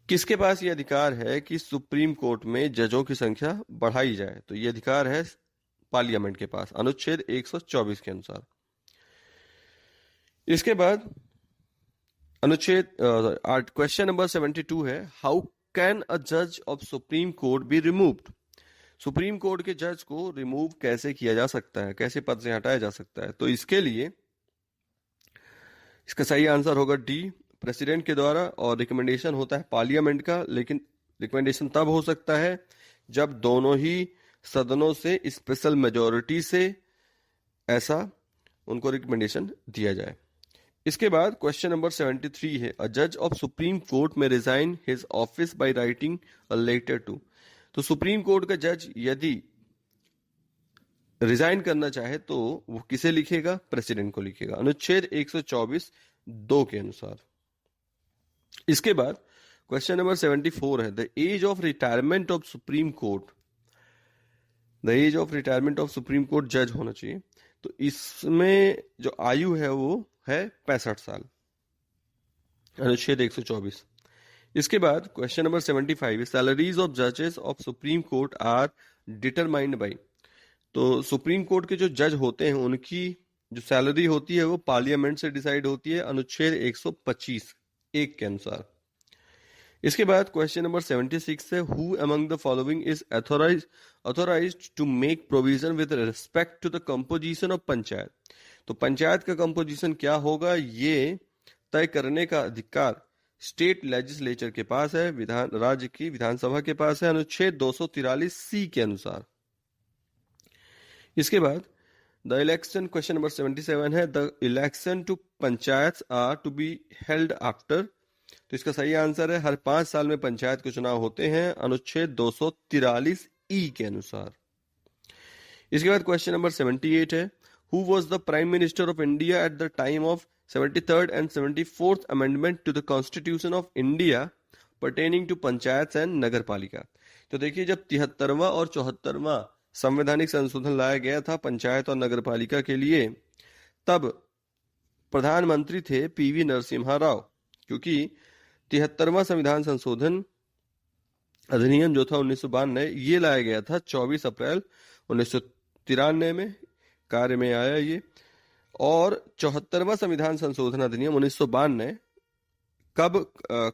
किसके पास ये अधिकार है कि सुप्रीम कोर्ट में जजों की संख्या बढ़ाई जाए? तो ये अधिकार है पार्लियामेंट के पास, अनुच्छेद 124 के अनुसार। इसके बाद अनुच्छेद क्वेश्चन नंबर 72 है, हाउ कैन अ जज of supreme court be removed. Supreme court के जज को रिमूव कैसे किया जा सकता है, कैसे पद से हटाया जा सकता है? तो इसके लिए इसका सही आंसर होगा डी, प्रेसिडेंट के द्वारा, और रिकमेंडेशन होता है पार्लियामेंट का। लेकिन रिकमेंडेशन तब हो सकता है जब दोनों ही सदनों से स्पेशल मेजोरिटी से ऐसा उनको रिकमेंडेशन दिया जाए। इसके बाद क्वेश्चन नंबर 73 है, अ जज ऑफ सुप्रीम कोर्ट में resign his office by writing a letter to. तो सुप्रीम कोर्ट का जज यदि रिजाइन करना चाहे तो वो किसे लिखेगा? प्रेसिडेंट को लिखेगा, अनुच्छेद 124 2 के अनुसार। इसके बाद क्वेश्चन नंबर 74 है, the age of retirement of supreme court, the age of retirement of supreme court जज होना चाहिए। तो इसमें जो आयु है वो है 65 साल, अनुच्छेद 124। इसके बाद क्वेश्चन नंबर 75, सैलरीज ऑफ जजेस of supreme court are determined by. तो सुप्रीम कोर्ट के जो जज होते हैं उनकी जो सैलरी होती है वो पार्लियामेंट से डिसाइड होती है, अनुच्छेद 125 1 के अनुसार। इसके बाद क्वेश्चन नंबर 76 है, who among the following is authorized to make provision with respect to the composition of panchayat. तो पंचायत का कंपोजिशन क्या होगा ये तय करने का अधिकार स्टेट लेजिस्लेचर के पास है, राज्य की विधानसभा के पास है, अनुच्छेद 243 सी के अनुसार। इसके बाद द इलेक्शन, क्वेश्चन नंबर 77 है, the election to panchayat are to be held after. तो इसका सही आंसर है हर 5 साल में पंचायत के चुनाव होते हैं, अनुच्छेद 243 ई के अनुसार। इसके बाद क्वेश्चन नंबर 78 है, who was the prime minister of India at the time of 73rd and 74th amendment to the constitution of India pertaining to panchayat and Nagar Palika. तो देखिए, जब 73वां और 74वां संवैधानिक संशोधन लाया गया था पंचायत और नगर पालिका के लिए, तब प्रधानमंत्री थे पीवी नरसिम्हा राव, क्योंकि 73वां संविधान संशोधन अधिनियम जो था 1992 ये लाया गया था 24 अप्रैल 1993 में कार्य में आया ये, और 74वां संविधान संशोधन अधिनियम 1992 कब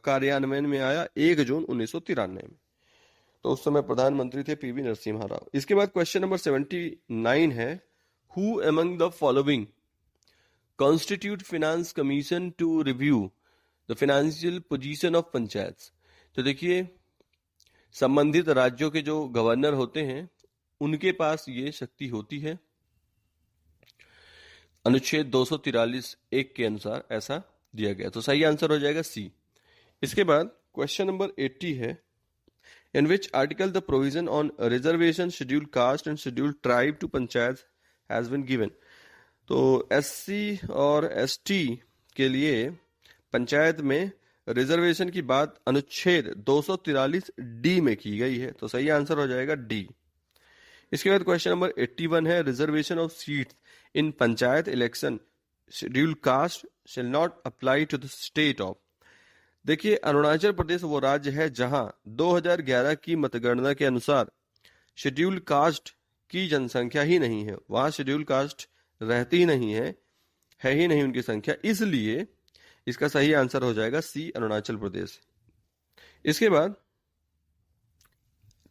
कार्यान्वयन में आया? 1 जून 1993 में। तो उस समय प्रधानमंत्री थे पीवी नरसिम्हा राव। इसके बाद क्वेश्चन नंबर 79 है, who among the following constitute finance commission to review the financial position of panchayat. तो देखिए, संबंधित राज्यों के जो गवर्नर होते हैं उनके पास ये शक्ति होती है, अनुच्छेद 243 1 के अनुसार ऐसा दिया गया। तो सही आंसर हो जाएगा सी। इसके बाद क्वेश्चन नंबर 80 है, in which article the provision on reservation scheduled caste and scheduled tribe to panchayat has been given. तो एससी और एसटी के लिए पंचायत में रिजर्वेशन की बात अनुच्छेद 243 डी में की गई है, तो सही आंसर हो जाएगा डी। इसके बाद क्वेश्चन नंबर 81 है, reservation of seats in panchayat election scheduled caste shall not apply to the state of. देखिए, अरुणाचल प्रदेश वो राज्य है जहां 2011 की मतगणना के अनुसार शेड्यूल्ड कास्ट की जनसंख्या ही नहीं है, वहां शेड्यूल्ड कास्ट रहती ही नहीं है ही नहीं उनकी संख्या, इसलिए इसका सही आंसर हो जाएगा सी, अरुणाचल प्रदेश। इसके बाद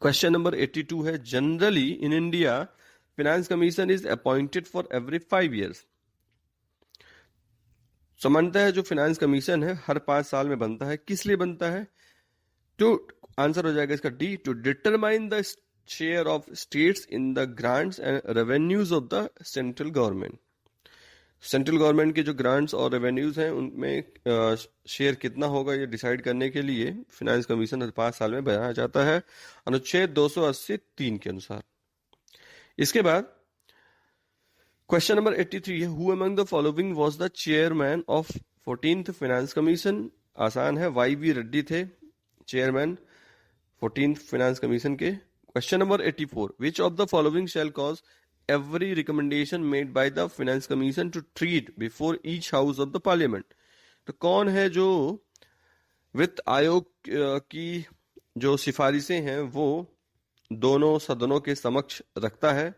क्वेश्चन नंबर 82 है, generally in India finance commission is appointed for every 5 years। सामान्यतः जो फाइनेंस कमीशन है हर 5 साल में बनता है, किस लिए बनता है? तो आंसर हो जाएगा इसका D, to determine the share of states in the grants and revenues of the central government. Central government के जो ग्रांट्स और रेवेन्यूज हैं उनमें शेयर कितना होगा ये डिसाइड करने के लिए फाइनेंस कमीशन हर 5 साल में बनाया जाता है, अनुच्छेद 280 3 के अनुसार। इसके बाद क्वेश्चन नंबर 83 है, who among the following was the chairman of 14th finance commission? आसान है, वाई वी रेड्डी थे चेयरमैन 14th फाइनेंस कमीशन के। Question number 84, which of the following shall cause every recommendation made by the finance commission to treat before each house of the parliament? तो कौन है जो वित्त आयोग की जो सिफारिशें हैं वो दोनों सदनों के समक्ष रखता है?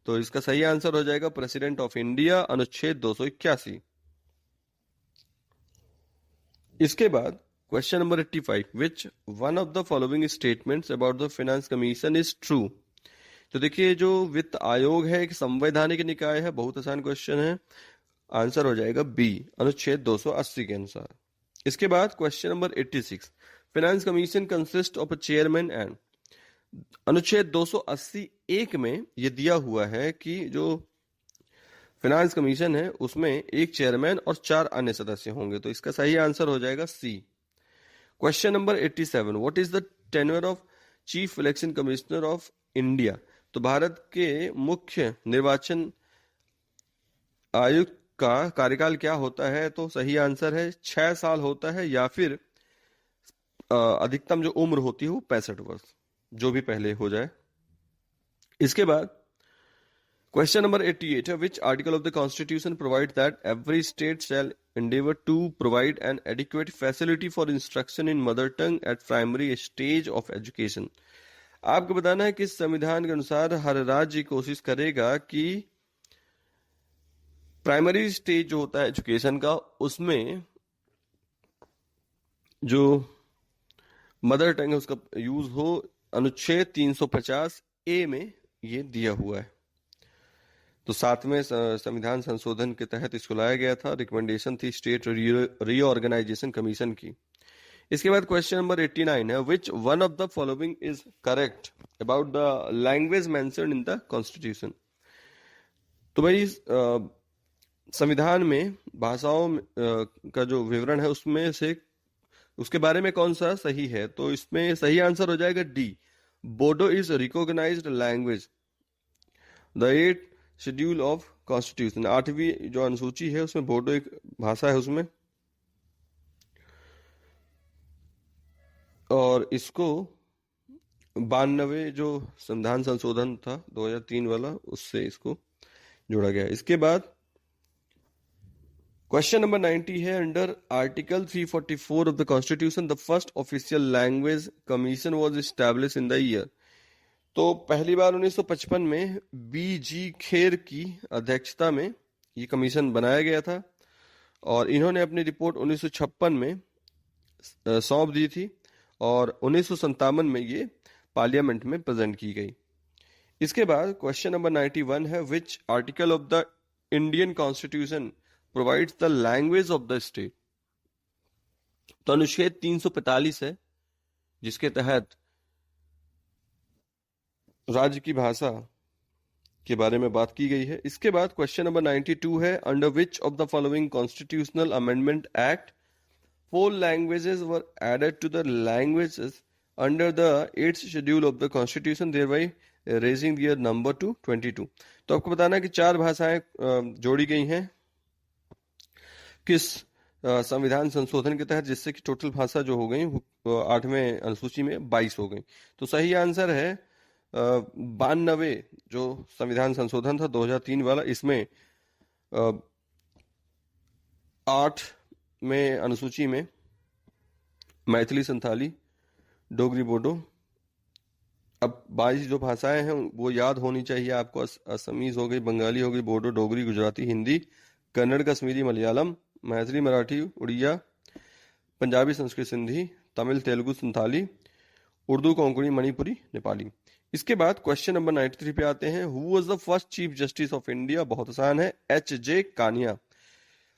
तो इसका सही आंसर हो जाएगा प्रेसिडेंट ऑफ इंडिया, अनुच्छेद 281। इसके बाद question number 85, which one of the following statements about the finance commission is true? तो देखिए, जो वित्त आयोग है एक संवैधानिक निकाय है, बहुत आसान क्वेश्चन है, आंसर हो जाएगा बी, अनुच्छेद 280 के अनुसार। इसके बाद question number 86, finance commission consist of a chairman and? अनुच्छेद 280(1) में यह दिया हुआ है कि जो फाइनेंस कमीशन है उसमें एक चेयरमैन और 4 अन्य सदस्य होंगे, तो इसका सही आंसर हो जाएगा C. Question number 87, what is the tenure of chief election commissioner of India? तो भारत के मुख्य निर्वाचन आयुक्त का कार्यकाल क्या होता है? तो सही आंसर है 6 साल होता है, या फिर अधिकतम जो उम्र होती है वो 65 वर्ष, जो भी पहले हो जाए। इसके बाद क्वेश्चन नंबर 88 है, विच article of the constitution provide that every state shall endeavor to provide an adequate facility for instruction in mother tongue at primary stage of education? आपको बताना है कि इस संविधान के अनुसार हर राज्य कोशिश करेगा कि प्राइमरी स्टेज जो होता है एजुकेशन का, उसमें जो मदर टंग है उसका यूज हो। अनुच्छेद 350(a) में ये दिया हुआ है। तो 7वें संविधान संशोधन के तहत इसको लाया गया था, रिकमेंडेशन थी स्टेट रीऑर्गेनाइजेशन कमीशन की। इसके बाद क्वेश्चन नंबर 89 है, विच one of the following is correct about the language mentioned in the constitution? तो भाई संविधान में भाषाओं का जो विवरण है उसमें से उसके बारे में कौन सा सही है? तो इसमें सही आंसर हो जाएगा D, Bodo is recognized language. The 8th schedule of constitution, 8वीं जो अनुसूची है उसमें बोडो एक भाषा है उसमें, और इसको 92 जो संविधान संशोधन था 2003 वाला, उससे इसको जोड़ा गया है। इसके बाद क्वेश्चन नंबर 90 है, under article 344 of the constitution the first official language commission was established in the year? तो पहली बार 1955 में बी.जी. खेर की अध्यक्षता में ये कमीशन बनाया गया था, और इन्होंने अपनी रिपोर्ट 1956 में सौंप दी थी, और 1957 में ये पार्लियामेंट में प्रेजेंट की गई। इसके बाद क्वेश्चन नंबर 91 है, विच article of the Indian constitution provides the language of the state? तो अनुच्छेद 345 है, जिसके तहत राज्य की भाषा के बारे में बात की गई है। इसके बाद क्वेश्चन नंबर 92 है, under which of the following constitutional amendment act 4 languages were added to the languages under the 8th schedule of the constitution, thereby raising their number to 22? तो आपको बताना है कि 4 भाषाएं जोड़ी गई हैं किस संविधान संशोधन के तहत, जिससे कि टोटल भाषा जो हो गई 8वें अनुसूची में 22 हो गई। तो सही आंसर है 92 जो संविधान संशोधन था 2003 वाला, इसमें 8वें अनुसूची में मैथिली, संथाली, डोगरी, बोडो, अब 22 जो भाषाएं हैं वो याद होनी चाहिए आपको। असमीज हो गई, बंगाली हो गई, बोडो, डोगरी, गुजराती, हिंदी, कन्नड़, कश्मीरी, मलयालम, मैथिली, मराठी, उड़िया, पंजाबी, संस्कृत, सिंधी, तमिल, तेलुगु, संथाली, उर्दू, कोंकणी, मणिपुरी, नेपाली। इसके बाद क्वेश्चन नंबर 93 पे आते हैं, who was the first chief justice of India? बहुत आसान है, H.J. कानिया,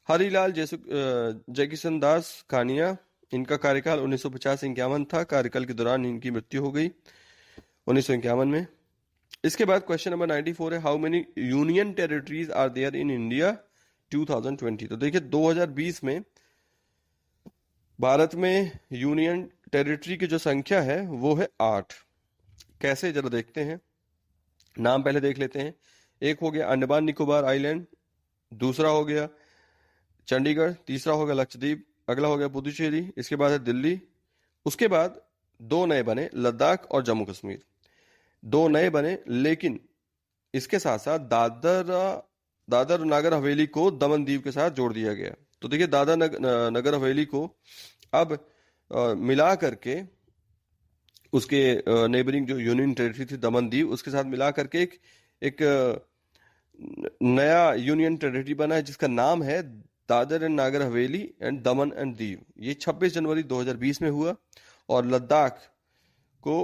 हरिलाल जयकिशन दास कानिया। इनका कार्यकाल 1950-51 था, कार्यकाल के दौरान इनकी मृत्यु हो गई 1951 में। इसके बाद क्वेश्चन नंबर 94 है, how many union territories are there in India 2020? तो देखिए 2020 में भारत में यूनियन टेरिटरी की जो संख्या है वो है 8। कैसे, जरा देखते हैं। नाम पहले देख लेते हैं। एक हो गया अंडमान निकोबार आइलैंड, दूसरा हो गया चंडीगढ़, तीसरा हो गया लक्षद्वीप, अगला हो गया पुदुचेरी, इसके बाद है दिल्ली। उसके बाद दो नए बने, लद्दाख और जम्मू कश्मीर। दो नए बने, लेकिन इसके साथ साथ दादर नागर हवेली को दमन दीव के साथ जोड़ दिया गया। तो देखिए दादर नगर हवेली को अब मिला करके उसके नेबरिंग जो यूनियन टेरिटरी थी दमन दीव, उसके साथ मिला करके एक नया यूनियन टेरिटरी बना है जिसका नाम है Dadar and Nagar Haveli and Daman and Diu. ये 26 जनवरी 2020 में हुआ। और लद्दाख को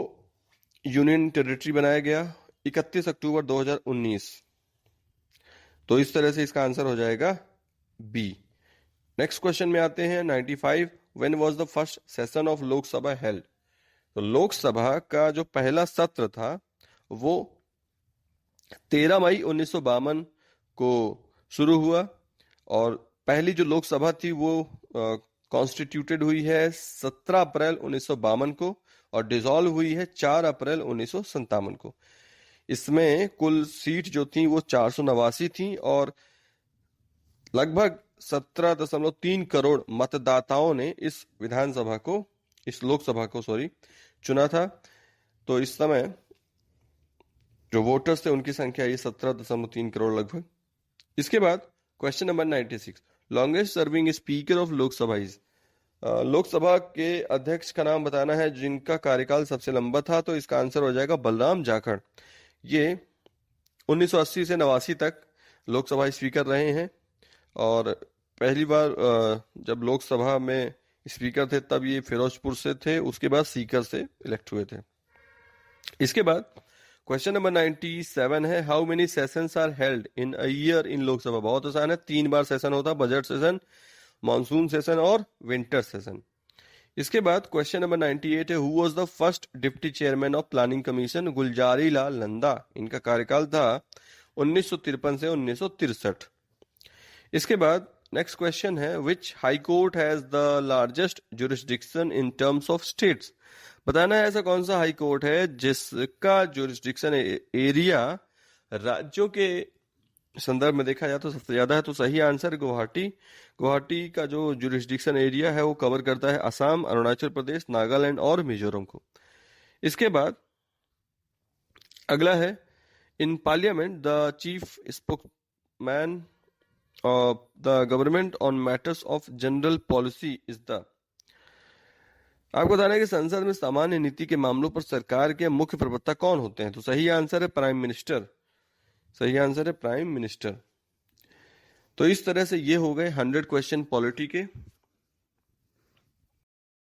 यूनियन टेरिटरी बनाया गया 31 अक्टूबर 2019। तो इस तरह से इसका आंसर हो जाएगा बी। नेक्स्ट क्वेश्चन में आते हैं 95। When was the first session of Lok Sabha held? तो लोकसभा का जो पहला सत्र था वो 13 मई 1952 को शुरू हुआ। और पहली जो लोकसभा थी वो कॉन्स्टिट्यूटेड हुई है 17 अप्रैल 1952 को और डिसॉल्व हुई है 4 अप्रैल 1957 को। इसमें कुल सीट जो थी वो 489 थी और लगभग 17.3 करोड़ मतदाताओं ने इस लोकसभा को चुना था। तो इस समय जो वोटर्स थे उनकी संख्या ये 17.3 करोड़ लगभग। इसके बाद question number 96। Longest serving speaker of Lok Sabha is? Lok Sabha के अध्यक्ष का नाम बताना है जिनका कार्यकाल सबसे लंबा था। तो इसका आंसर हो जाएगा बलराम जाखड़। ये 1980 से 89 तक लोकसभा स्पीकर रहे हैं और पहली बार जब लोकसभा में स्पीकर थे तब ये फिरोजपुर से थे, उसके बाद सीकर से इलेक्ट हुए थे। इसके बाद क्वेश्चन नंबर 97 है how many sessions are held in a year in Lok Sabha? बहुत आसान है, 3 बार सेशन होता है, बजट सेशन, मॉनसून सेशन और विंटर सेशन। इसके बाद क्वेश्चन नंबर 98 है who was the first deputy chairman of planning commission? Gulzari Lal Nanda. इनका कार्यकाल था 1953 से 1963। इसके बाद नेक्स्ट क्वेश्चन है which high court has the largest jurisdiction in terms of states? बताना है ऐसा कौन सा हाई कोर्ट है जिसका जुरिस्डिक्शन एरिया राज्यों के संदर्भ में देखा जाए तो सबसे ज्यादा है। तो सही आंसर गुवाहाटी। गुवाहाटी का जो जुरिस्डिक्शन एरिया है वो कवर करता है असम, अरुणाचल प्रदेश, नागालैंड और मिजोरम को। इसके बाद अगला है in parliament the chief spokesman of the government on matters of general policy is the? आपको बताना है कि संसद में सामान्य नीति के मामलों पर सरकार के मुख्य प्रवक्ता कौन होते हैं? तो सही आंसर है प्राइम मिनिस्टर। सही आंसर है प्राइम मिनिस्टर। तो इस तरह से ये हो गए 100 क्वेश्चन पॉलिटी के।